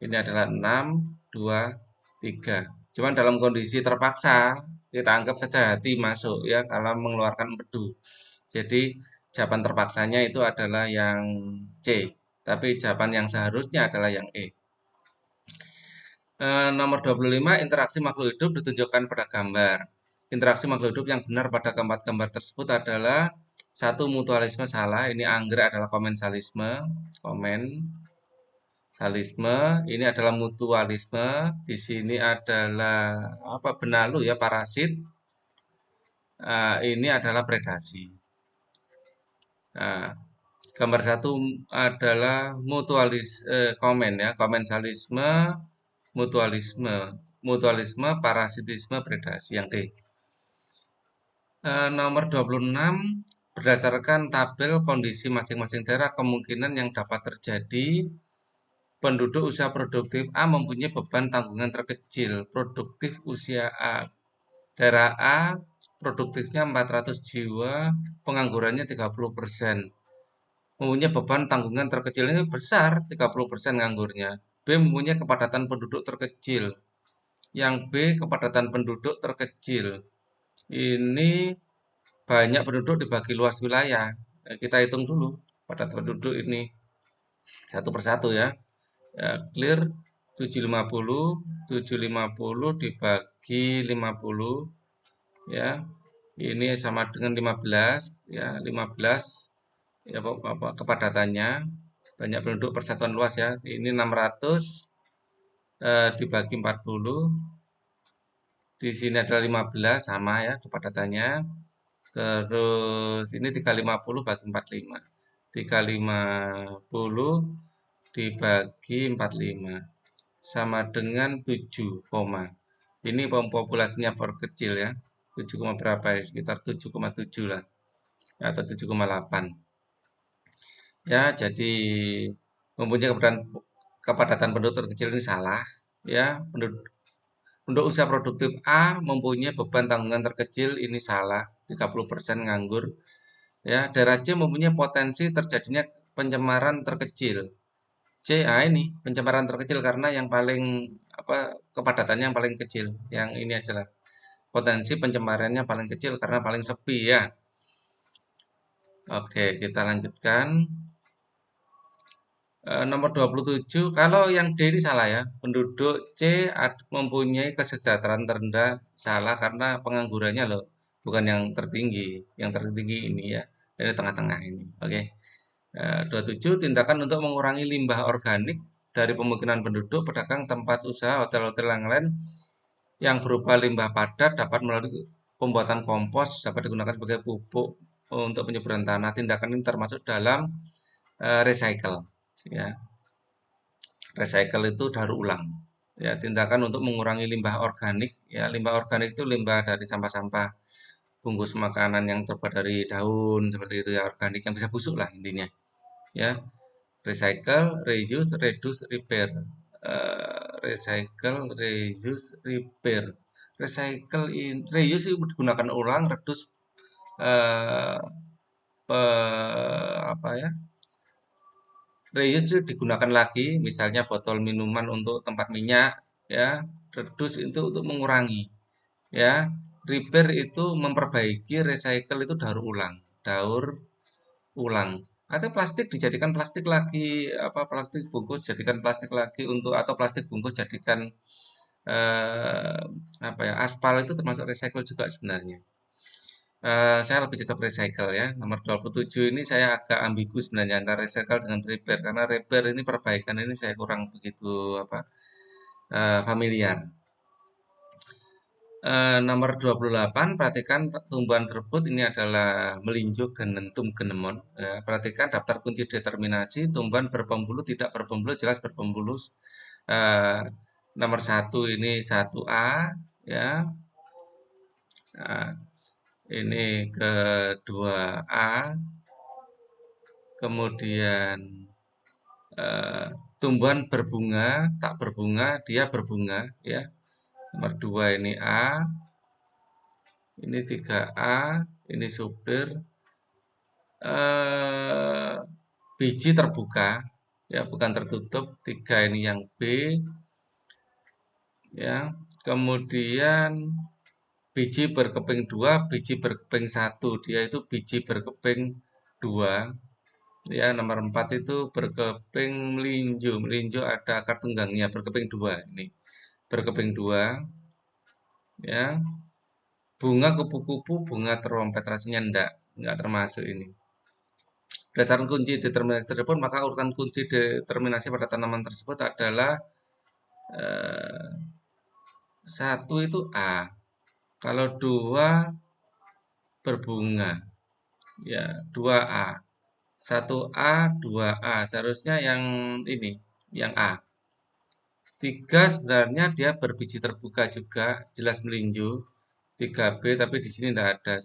Ini adalah 6, 2, 3. Cuman dalam kondisi terpaksa kita anggap saja hati masuk ya kalau mengeluarkan empedu. Jadi Jawaban terpaksanya itu adalah yang C, tapi jawaban yang seharusnya adalah yang E. Nomor 25, interaksi makhluk hidup ditunjukkan pada gambar. Interaksi makhluk hidup yang benar pada keempat gambar tersebut adalah satu, mutualisme salah. Ini anggrek adalah komensalisme. Komensalisme. Ini adalah mutualisme. Di sini adalah apa? Benalu ya, parasit. Ini adalah predasi. Nah, gambar satu adalah komen ya, komensalisme, mutualisme, parasitisme, predasi yang D. Nomor 26, berdasarkan tabel kondisi masing-masing daerah, kemungkinan yang dapat terjadi penduduk usia produktif A mempunyai beban tanggungan terkecil. Produktif usia A. Daerah A produktifnya 400 jiwa, penganggurannya 30%. Mempunyai beban tanggungan terkecil ini besar, 30% nganggurnya. B mempunyai kepadatan penduduk terkecil. Yang B kepadatan penduduk terkecil. Ini banyak penduduk dibagi luas wilayah. Kita hitung dulu kepadatan penduduk ini satu persatu ya. Clear 750 dibagi 50 ya. Ini sama dengan 15 ya, 15 ya apa kepadatannya, banyak penduduk persatuan luas ya. Ini 600 dibagi 40. Di sini adalah 15 sama ya kepadatannya. Terus ini 350 bagi 45. 350 dibagi 45 sama dengan 7, ini populasinya perkecil ya. 7, berapa ya? Sekitar 7,7 lah atau 7,8. Ya, jadi mempunyai kepadatan penduduk terkecil ini salah ya. Penduduk usia produktif A mempunyai beban tanggungan terkecil ini salah, 30% nganggur. Ya, daerah C mempunyai potensi terjadinya pencemaran terkecil. C, ini pencemaran terkecil karena yang paling apa kepadatannya yang paling kecil. Yang ini adalah potensi pencemarannya paling kecil karena paling sepi ya. Oke, kita lanjutkan. Nomor 27, kalau yang D ini salah ya. Penduduk C mempunyai kesejahteraan terendah, salah karena penganggurannya loh, bukan yang tertinggi. Yang tertinggi ini ya, dari tengah-tengah ini. Oke. 27, tindakan untuk mengurangi limbah organik dari pemukiman penduduk, pedagang, tempat usaha, hotel-hotel yang lain yang berupa limbah padat dapat melalui pembuatan kompos, dapat digunakan sebagai pupuk untuk penyuburan tanah. Tindakan ini termasuk dalam recycle. Ya, recycle itu daur ulang. Ya, tindakan untuk mengurangi limbah organik. Ya, limbah organik itu limbah dari sampah-sampah bungkus makanan yang terbuat dari daun seperti itu ya, organik yang bisa busuk lah intinya. Ya, recycle, reuse, reduce, repair. Recycle, reuse, repair. Reuse itu digunakan ulang, reduce uh, apa ya? Reuse digunakan lagi, misalnya botol minuman untuk tempat minyak, ya. Reduce itu untuk mengurangi, ya. Repair itu memperbaiki, recycle itu daur ulang, Atau plastik dijadikan plastik lagi, apa plastik bungkus jadikan plastik lagi untuk atau plastik bungkus jadikan eh, apa ya aspal itu termasuk recycle juga sebenarnya. Saya lebih cocok recycle ya. Nomor 27 ini saya agak ambigu sebenarnya antara recycle dengan repair karena repair ini perbaikan ini saya kurang begitu apa familiar. Nomor 28, perhatikan tumbuhan tersebut ini adalah melinjo, genentum, genemon. Ya, perhatikan daftar kunci determinasi tumbuhan berpembulu, tidak berpembulu, jelas berpembulu. Eh, nomor 1 ini 1A ya. Nah, ini kedua A, kemudian tumbuhan berbunga, tak berbunga, dia berbunga ya. Nomor 2 ini A, ini 3A, ini supir. Biji terbuka ya, bukan tertutup. 3 ini yang B ya. Kemudian biji berkeping 2, biji berkeping 1, dia itu biji berkeping 2, ya nomor 4 itu berkeping melinjo. Melinjo ada akar tunggangnya, berkeping 2 ini. Berkeping 2, ya. Bunga kupu-kupu, bunga trompet rasanya enggak termasuk ini. Berdasarkan kunci determinasi tersebut, maka urutan kunci determinasi pada tanaman tersebut adalah 1 itu A. Kalau 2 berbunga, ya 2A. 1A, 2A. Seharusnya yang ini, yang A. 3 sebenarnya dia berbiji terbuka juga, jelas melinjo. 3B tapi di sini tidak ada.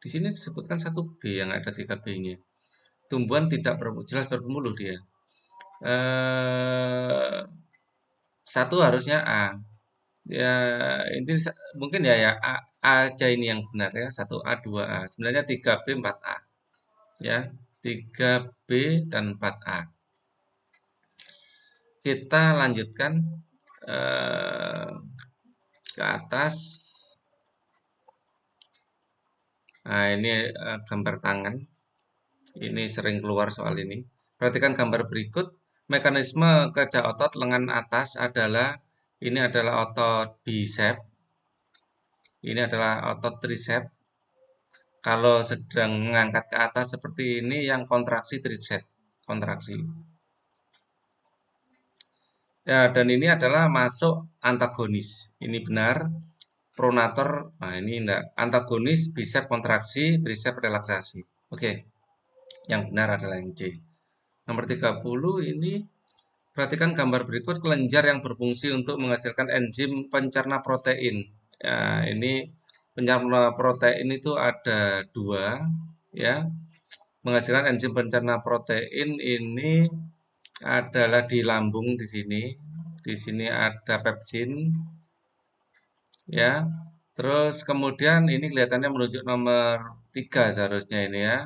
Di sini disebutkan 1B yang ada 3B-nya. Tumbuhan tidak jelas berpemuluh dia. 1 harusnya A. Ya, ini mungkin ya A aja ini yang benar ya. 1A, 2A. Sebenarnya 3B, 4A. Ya, 3B dan 4A. Kita lanjutkan ke atas. Nah, ini gambar tangan. Ini sering keluar soal ini. Perhatikan gambar berikut. Mekanisme kerja otot lengan atas ini adalah otot bicep. Ini adalah otot tricep. Kalau sedang mengangkat ke atas seperti ini, yang kontraksi tricep. Kontraksi. Ya, dan ini adalah masuk antagonis. Ini benar. Pronator, nah ini enggak. Antagonis, bicep kontraksi, tricep relaksasi. Oke. Yang benar adalah yang C. Nomor 30 ini, perhatikan gambar berikut kelenjar yang berfungsi untuk menghasilkan enzim pencerna protein. Ya, ini pencerna protein itu ada 2, ya. Menghasilkan enzim pencerna protein ini adalah di lambung di sini. Di sini ada pepsin, ya. Terus kemudian ini kelihatannya menunjuk nomor 3 seharusnya ini ya.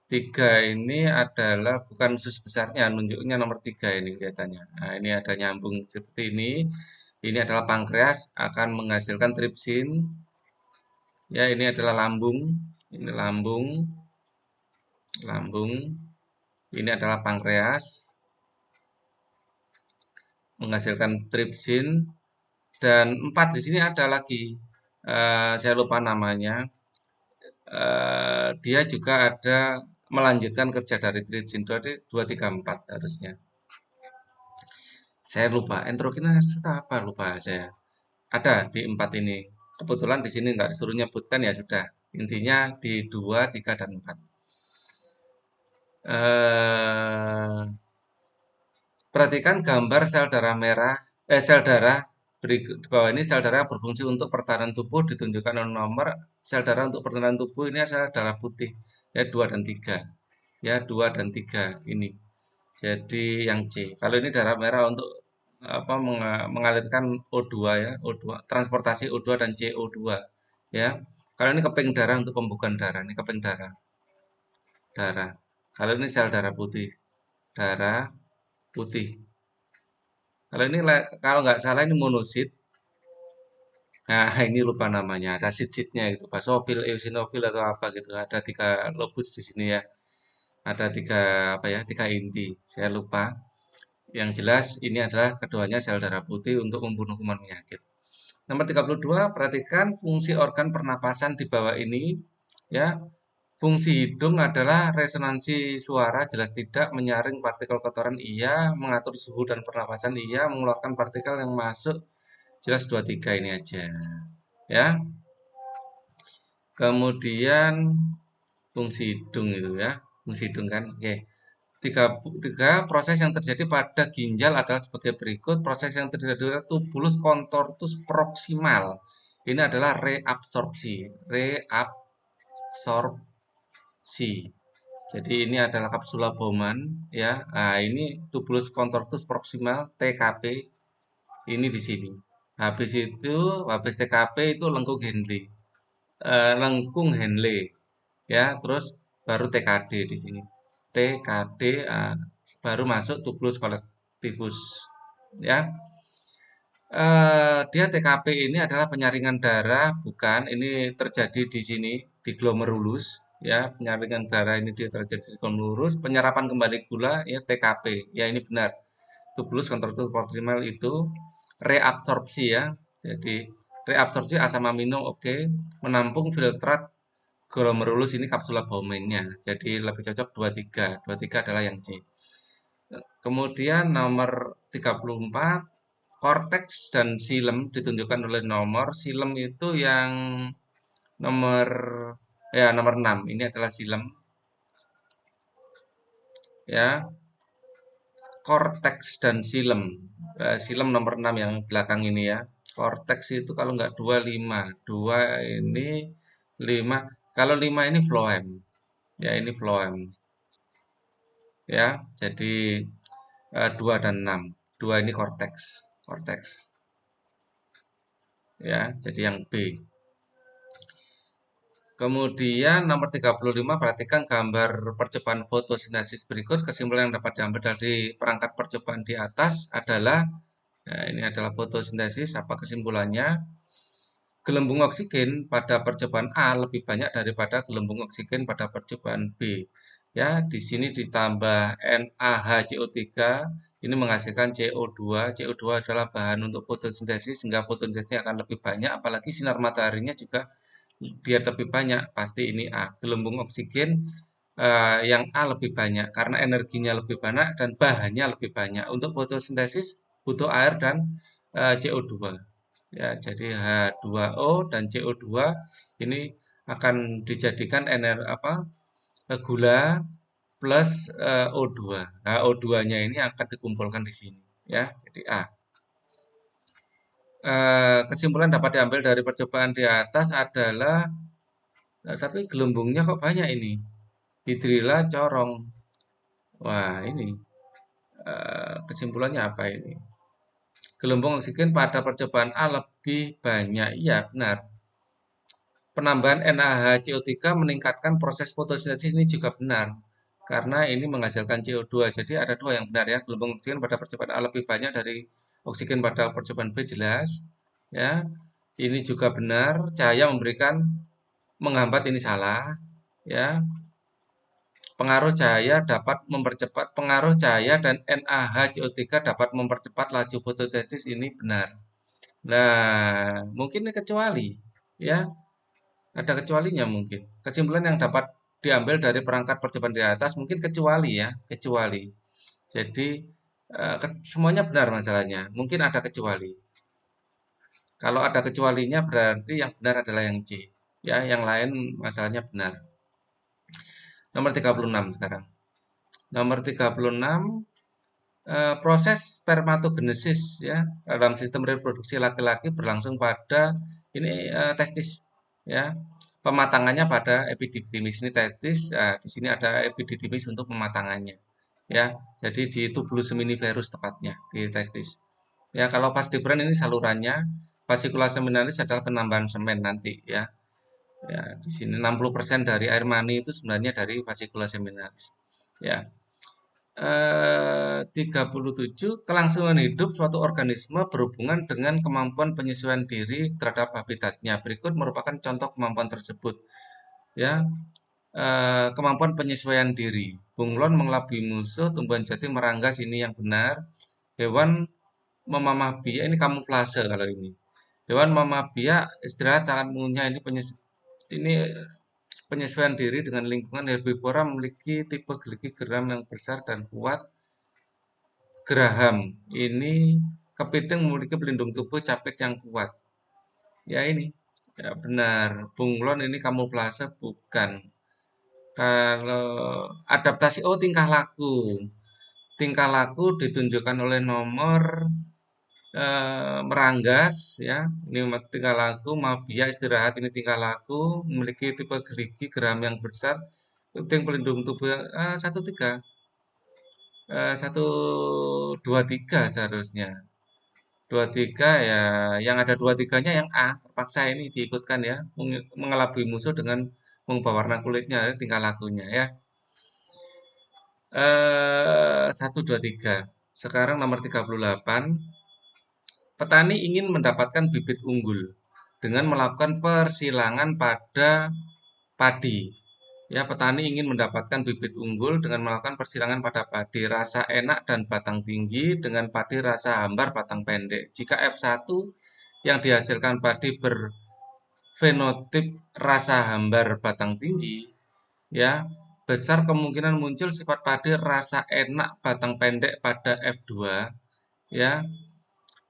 3 ini adalah bukan usus besarnya, nunjuknya nomor 3 ini kelihatannya. Nah, ini ada nyambung seperti ini. Ini adalah pankreas akan menghasilkan tripsin. Ya, ini adalah lambung. Ini lambung. Lambung. Ini adalah pankreas menghasilkan tripsin. Dan 4 di sini ada lagi. Saya lupa namanya. Dia juga ada melanjutkan kerja dari tripsin 2, 3, 4 harusnya. Saya lupa, enterokinase itu apa? Lupa saya. Ada di 4 ini. Kebetulan di sini nggak disuruh nyebutkan ya sudah. Intinya di 2, 3, dan 4. Perhatikan gambar sel darah merah, sel darah berikut di bawah ini. Sel darah berfungsi untuk pertahanan tubuh, ditunjukkan nomor. Sel darah untuk pertahanan tubuh ini adalah darah putih, ya 2 dan 3. Ya 2 dan 3 ini. Jadi yang C. Kalau ini darah merah untuk mengalirkan O2 ya, O2, transportasi O2 dan CO2 ya. Kalau ini keping darah untuk pembukaan darah, ini keping darah. Darah. Kalau ini sel darah putih. Darah putih. Kalau ini kalau nggak salah ini monosit. Nah, ini lupa namanya. Ada sit-sitnya gitu, basofil, eosinofil atau apa gitu. Ada 3 lobus di sini ya. Ada 3 apa ya? 3 inti. Saya lupa. Yang jelas ini adalah keduanya sel darah putih untuk membunuh kuman penyakit. Nomor 32, perhatikan fungsi organ pernapasan di bawah ini. Ya, fungsi hidung adalah resonansi suara, jelas tidak, menyaring partikel kotoran iya, mengatur suhu dan pernapasan iya, mengeluarkan partikel yang masuk, jelas 2, 3 ini aja. Ya. Kemudian fungsi hidung itu ya, fungsi hidung kan. Oke. Tiga proses yang terjadi pada ginjal adalah sebagai berikut. Proses yang terjadi pada tubulus contortus proximal. Ini adalah reabsorpsi. Reabsorpsi. Jadi ini adalah kapsula Bowman ya. Nah, ini tubulus contortus proximal TKP. Ini di sini. Habis TKP itu lengkung Henle. Lengkung Henle ya, terus baru TKD di sini. TKD baru masuk tubulus collectivus ya. Dia TKP ini adalah penyaringan darah, bukan, ini terjadi di sini di glomerulus ya, penyaringan darah ini dia terjadi di kolom lurus, penyerapan kembali gula ya TKP. Ya ini benar. Tubulus kontraktile itu reabsorpsi ya. Jadi reabsorpsi asam amino oke, menampung filtrat glomerulus ini kapsula Bowman-nya. Jadi lebih cocok 23. 23 adalah yang C. Kemudian nomor 34, korteks dan silem ditunjukkan oleh nomor. Silem itu yang nomor nomor 6. Ini adalah silem. Ya, korteks dan silem. Silem nomor 6 yang belakang ini ya. Korteks itu kalau nggak 2, 5. 2 ini 5. Kalau 5 ini floem. Ya, ini floem. Ya, jadi 2 dan 6. 2 ini korteks. Korteks. Ya, jadi yang B. Kemudian nomor 35, perhatikan gambar percobaan fotosintesis berikut. Kesimpulan yang dapat diambil dari perangkat percobaan di atas adalah, nah ini adalah fotosintesis, apa kesimpulannya? Gelembung oksigen pada percobaan A lebih banyak daripada gelembung oksigen pada percobaan B. Ya, di sini ditambah NaHCO3, ini menghasilkan CO2. CO2 adalah bahan untuk fotosintesis, sehingga fotosintesisnya akan lebih banyak, apalagi sinar mataharinya juga dia lebih banyak, pasti ini A. Gelembung oksigen yang A lebih banyak karena energinya lebih banyak dan bahannya lebih banyak. Untuk fotosintesis butuh air dan CO2. Ya, jadi H2O dan CO2 ini akan dijadikan gula plus O2. Nah, O2-nya ini akan dikumpulkan di sini ya. Jadi A. Kesimpulan dapat diambil dari percobaan di atas adalah tapi gelembungnya kok banyak ini. Hidrilla corong. Wah, ini kesimpulannya apa ini? Gelembung oksigen pada percobaan A lebih banyak. Iya, benar. Penambahan NaHCO3 meningkatkan proses fotosintesis ini juga benar. Karena ini menghasilkan CO2. Jadi ada dua yang benar ya. Gelembung oksigen pada percobaan A lebih banyak dari oksigen pada percobaan B jelas. Ya, ini juga benar. Cahaya memberikan menghambat ini salah. Ya, pengaruh cahaya dan NaHCO3 dapat mempercepat laju fotosintesis ini benar. Nah, mungkin ini kecuali ya, ada kecualinya mungkin. Kesimpulan yang dapat diambil dari perangkat percobaan di atas mungkin kecuali ya, kecuali. Jadi semuanya benar masalahnya. Mungkin ada kecuali. Kalau ada kecualinya berarti yang benar adalah yang C. Ya, yang lain masalahnya benar. Nomor 36 sekarang. Nomor 36, proses spermatogenesis ya dalam sistem reproduksi laki-laki berlangsung pada ini testis ya. Pematangannya pada epididymis ini testis. Nah, di sini ada epididymis untuk pematangannya ya. Jadi di tubulus seminiferus tepatnya di testis. Ya, kalau vas deferens ini salurannya, vasikula seminalis adalah penambahan semen nanti ya. Ya, di sini 60% dari air mani itu sebenarnya dari vasikula seminalis. Ya. 37, kelangsungan hidup suatu organisme berhubungan dengan kemampuan penyesuaian diri terhadap habitatnya. Berikut merupakan contoh kemampuan tersebut. Ya, kemampuan penyesuaian diri. Bunglon mengelabui musuh, tumbuhan jati meranggas ini yang benar. Hewan memamah biak ini kamuflase kalau ini. Hewan memamah biak istirahat sangat mengunyah ini penyesuaian diri dengan lingkungan. Herbivora memiliki tipe gerigi geram yang besar dan kuat. Geraham ini kepiting memiliki pelindung tubuh capit yang kuat. Ya ini, ya benar. Bunglon ini kamuflase bukan. Kalau adaptasi, oh tingkah laku. Tingkah laku ditunjukkan oleh nomor meranggas ya. Ini tingkah laku, mafia istirahat ini tingkah laku, memiliki tipe gerigi geram yang besar, penting pelindung tubuh 13. 1, 2, 3 seharusnya. 23 ya, yang ada 23-nya yang A, terpaksa ini diikutkan ya, mengelabui musuh dengan mengubah warna kulitnya, tingkah lakunya ya. 1, 2, 3. Sekarang nomor 38. Petani ingin mendapatkan bibit unggul dengan melakukan persilangan pada padi. Ya, petani ingin mendapatkan bibit unggul dengan melakukan persilangan pada padi rasa enak dan batang tinggi dengan padi rasa hambar batang pendek. Jika F1 yang dihasilkan padi berfenotip rasa hambar batang tinggi, ya, besar kemungkinan muncul sifat padi rasa enak batang pendek pada F2, ya.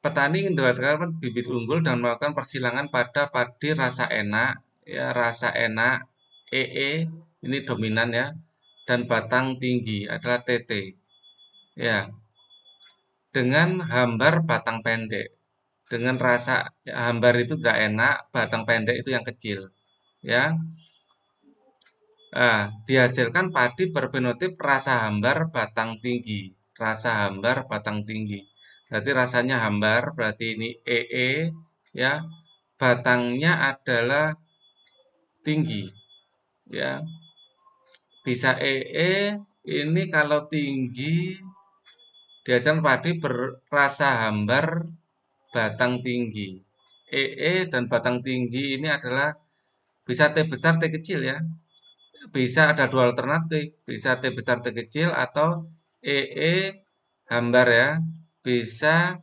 Petani ingin mendapatkan bibit unggul dan melakukan persilangan pada padi rasa enak, ya, rasa enak EE ini dominan ya, dan batang tinggi adalah TT, ya, dengan hambar batang pendek. Dengan rasa ya, hambar itu tidak enak, batang pendek itu yang kecil, ya. Nah, dihasilkan padi berfenotip rasa hambar batang tinggi, rasa hambar batang tinggi. Berarti rasanya hambar, berarti ini EE, ya. Batangnya adalah tinggi, ya. Bisa EE ini kalau tinggi dihasilkan padi berrasa hambar batang tinggi. EE dan batang tinggi ini adalah bisa T besar T kecil ya. Bisa ada dua alternatif, bisa T besar T kecil atau EE hambar ya. Bisa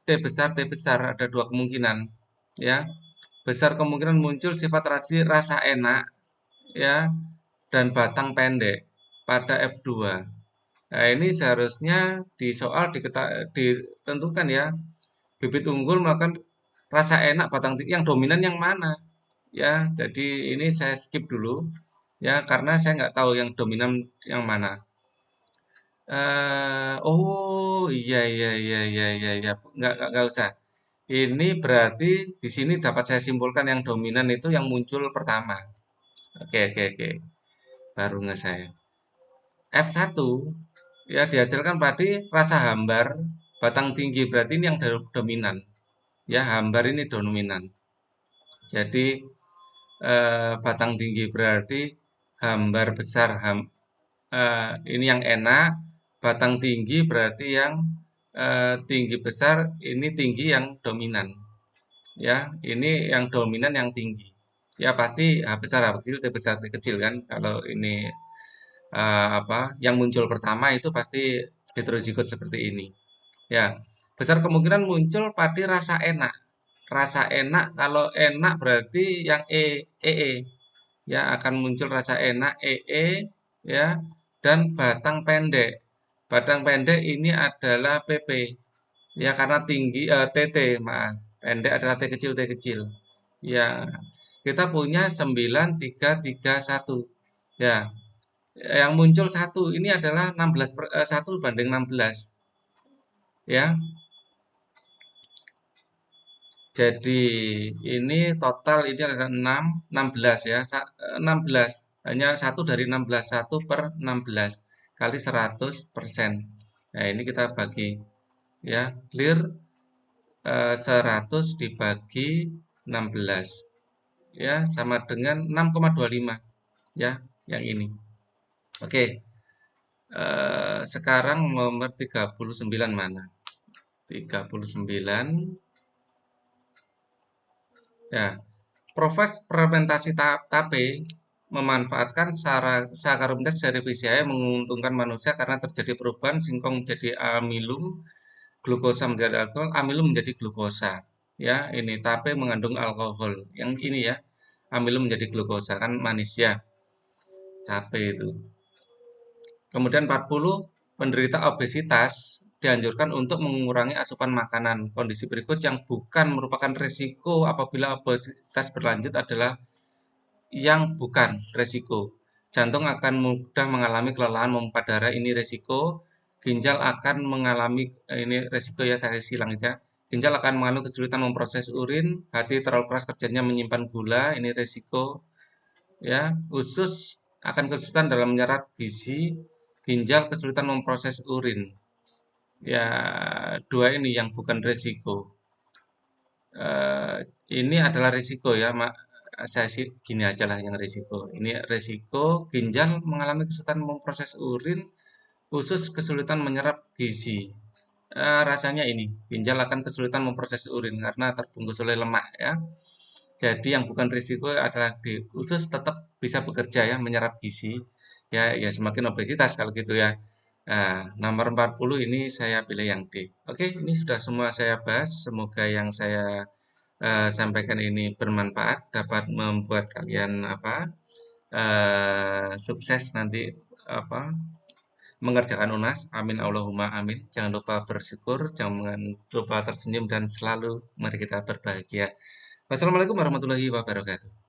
T besar T besar, ada dua kemungkinan ya. Besar kemungkinan muncul sifat rasa enak ya dan batang pendek pada F2. Nah, ini seharusnya di soal ditentukan ya. Bibit unggul melakukan rasa enak batang tinggi yang dominan yang mana? Ya, jadi ini saya skip dulu ya karena saya nggak tahu yang dominan yang mana. Oh iya iya iya iya iya iya nggak usah. Ini berarti di sini dapat saya simpulkan yang dominan itu yang muncul pertama. Oke oke oke. Baru nggak saya. F1 ya dihasilkan padi rasa hambar batang tinggi berarti ini yang dominan. Ya, hambar ini dominan. Jadi batang tinggi berarti hambar besar ini yang enak, batang tinggi berarti yang tinggi besar ini tinggi yang dominan. Ya, ini yang dominan yang tinggi. Ya pasti H besar H kecil T besar T kecil kan. Kalau ini yang muncul pertama itu pasti heterozigot seperti ini. Ya, besar kemungkinan muncul padi rasa enak. Rasa enak kalau enak berarti yang EE ya akan muncul rasa enak EE ya dan batang pendek. Batang pendek ini adalah PP ya karena tinggi TT maaf. Pendek adalah T kecil T kecil. Ya, kita punya 9331. Ya, yang muncul satu ini adalah 1 banding 16 ya. Jadi ini total ini ada 16 ya, 16. Hanya satu dari 16, 1/16 kali 100%. Nah, ini kita bagi ya, clear 100 dibagi 16 ya sama dengan 6,25 ya, yang ini. Oke. Sekarang nomor 39 mana? 39 ya. Proses fermentasi tape memanfaatkan Saccharomyces cerevisiae menguntungkan manusia karena terjadi perubahan singkong menjadi amilum, glukosa menjadi alkohol, amilum menjadi glukosa. Ya, ini tape mengandung alkohol. Yang ini ya, amilum menjadi glukosa kan manis ya. Tape itu. Kemudian 40, penderita obesitas dianjurkan untuk mengurangi asupan makanan. Kondisi berikut yang bukan merupakan risiko apabila obesitas berlanjut adalah yang bukan resiko. Jantung akan mudah mengalami kelelahan memompa darah, ini resiko. Ginjal akan mengalami ini resiko ya saya silang ya. Ginjal akan mengalami kesulitan memproses urin, hati terlalu keras kerjanya menyimpan gula, ini resiko. Ya, usus akan kesulitan dalam menyerap gizi, ginjal kesulitan memproses urin. Ya, dua ini yang bukan resiko. Ini adalah risiko ya, saya sih gini aja lah yang risiko. Ini risiko ginjal mengalami kesulitan memproses urin, usus kesulitan menyerap gizi. Rasanya ini ginjal akan kesulitan memproses urin karena terbungkus oleh lemak ya. Jadi yang bukan risiko adalah di usus tetap bisa bekerja ya, menyerap gizi. Ya, ya semakin obesitas kalau gitu ya. Nah, nomor 40 ini saya pilih yang D. Oke, ini sudah semua saya bahas. Semoga yang saya sampaikan ini bermanfaat, dapat membuat kalian sukses nanti apa mengerjakan UNAS. Amin Allahumma amin. Jangan lupa bersyukur, jangan lupa tersenyum dan selalu mari kita berbahagia. Wassalamualaikum warahmatullahi wabarakatuh.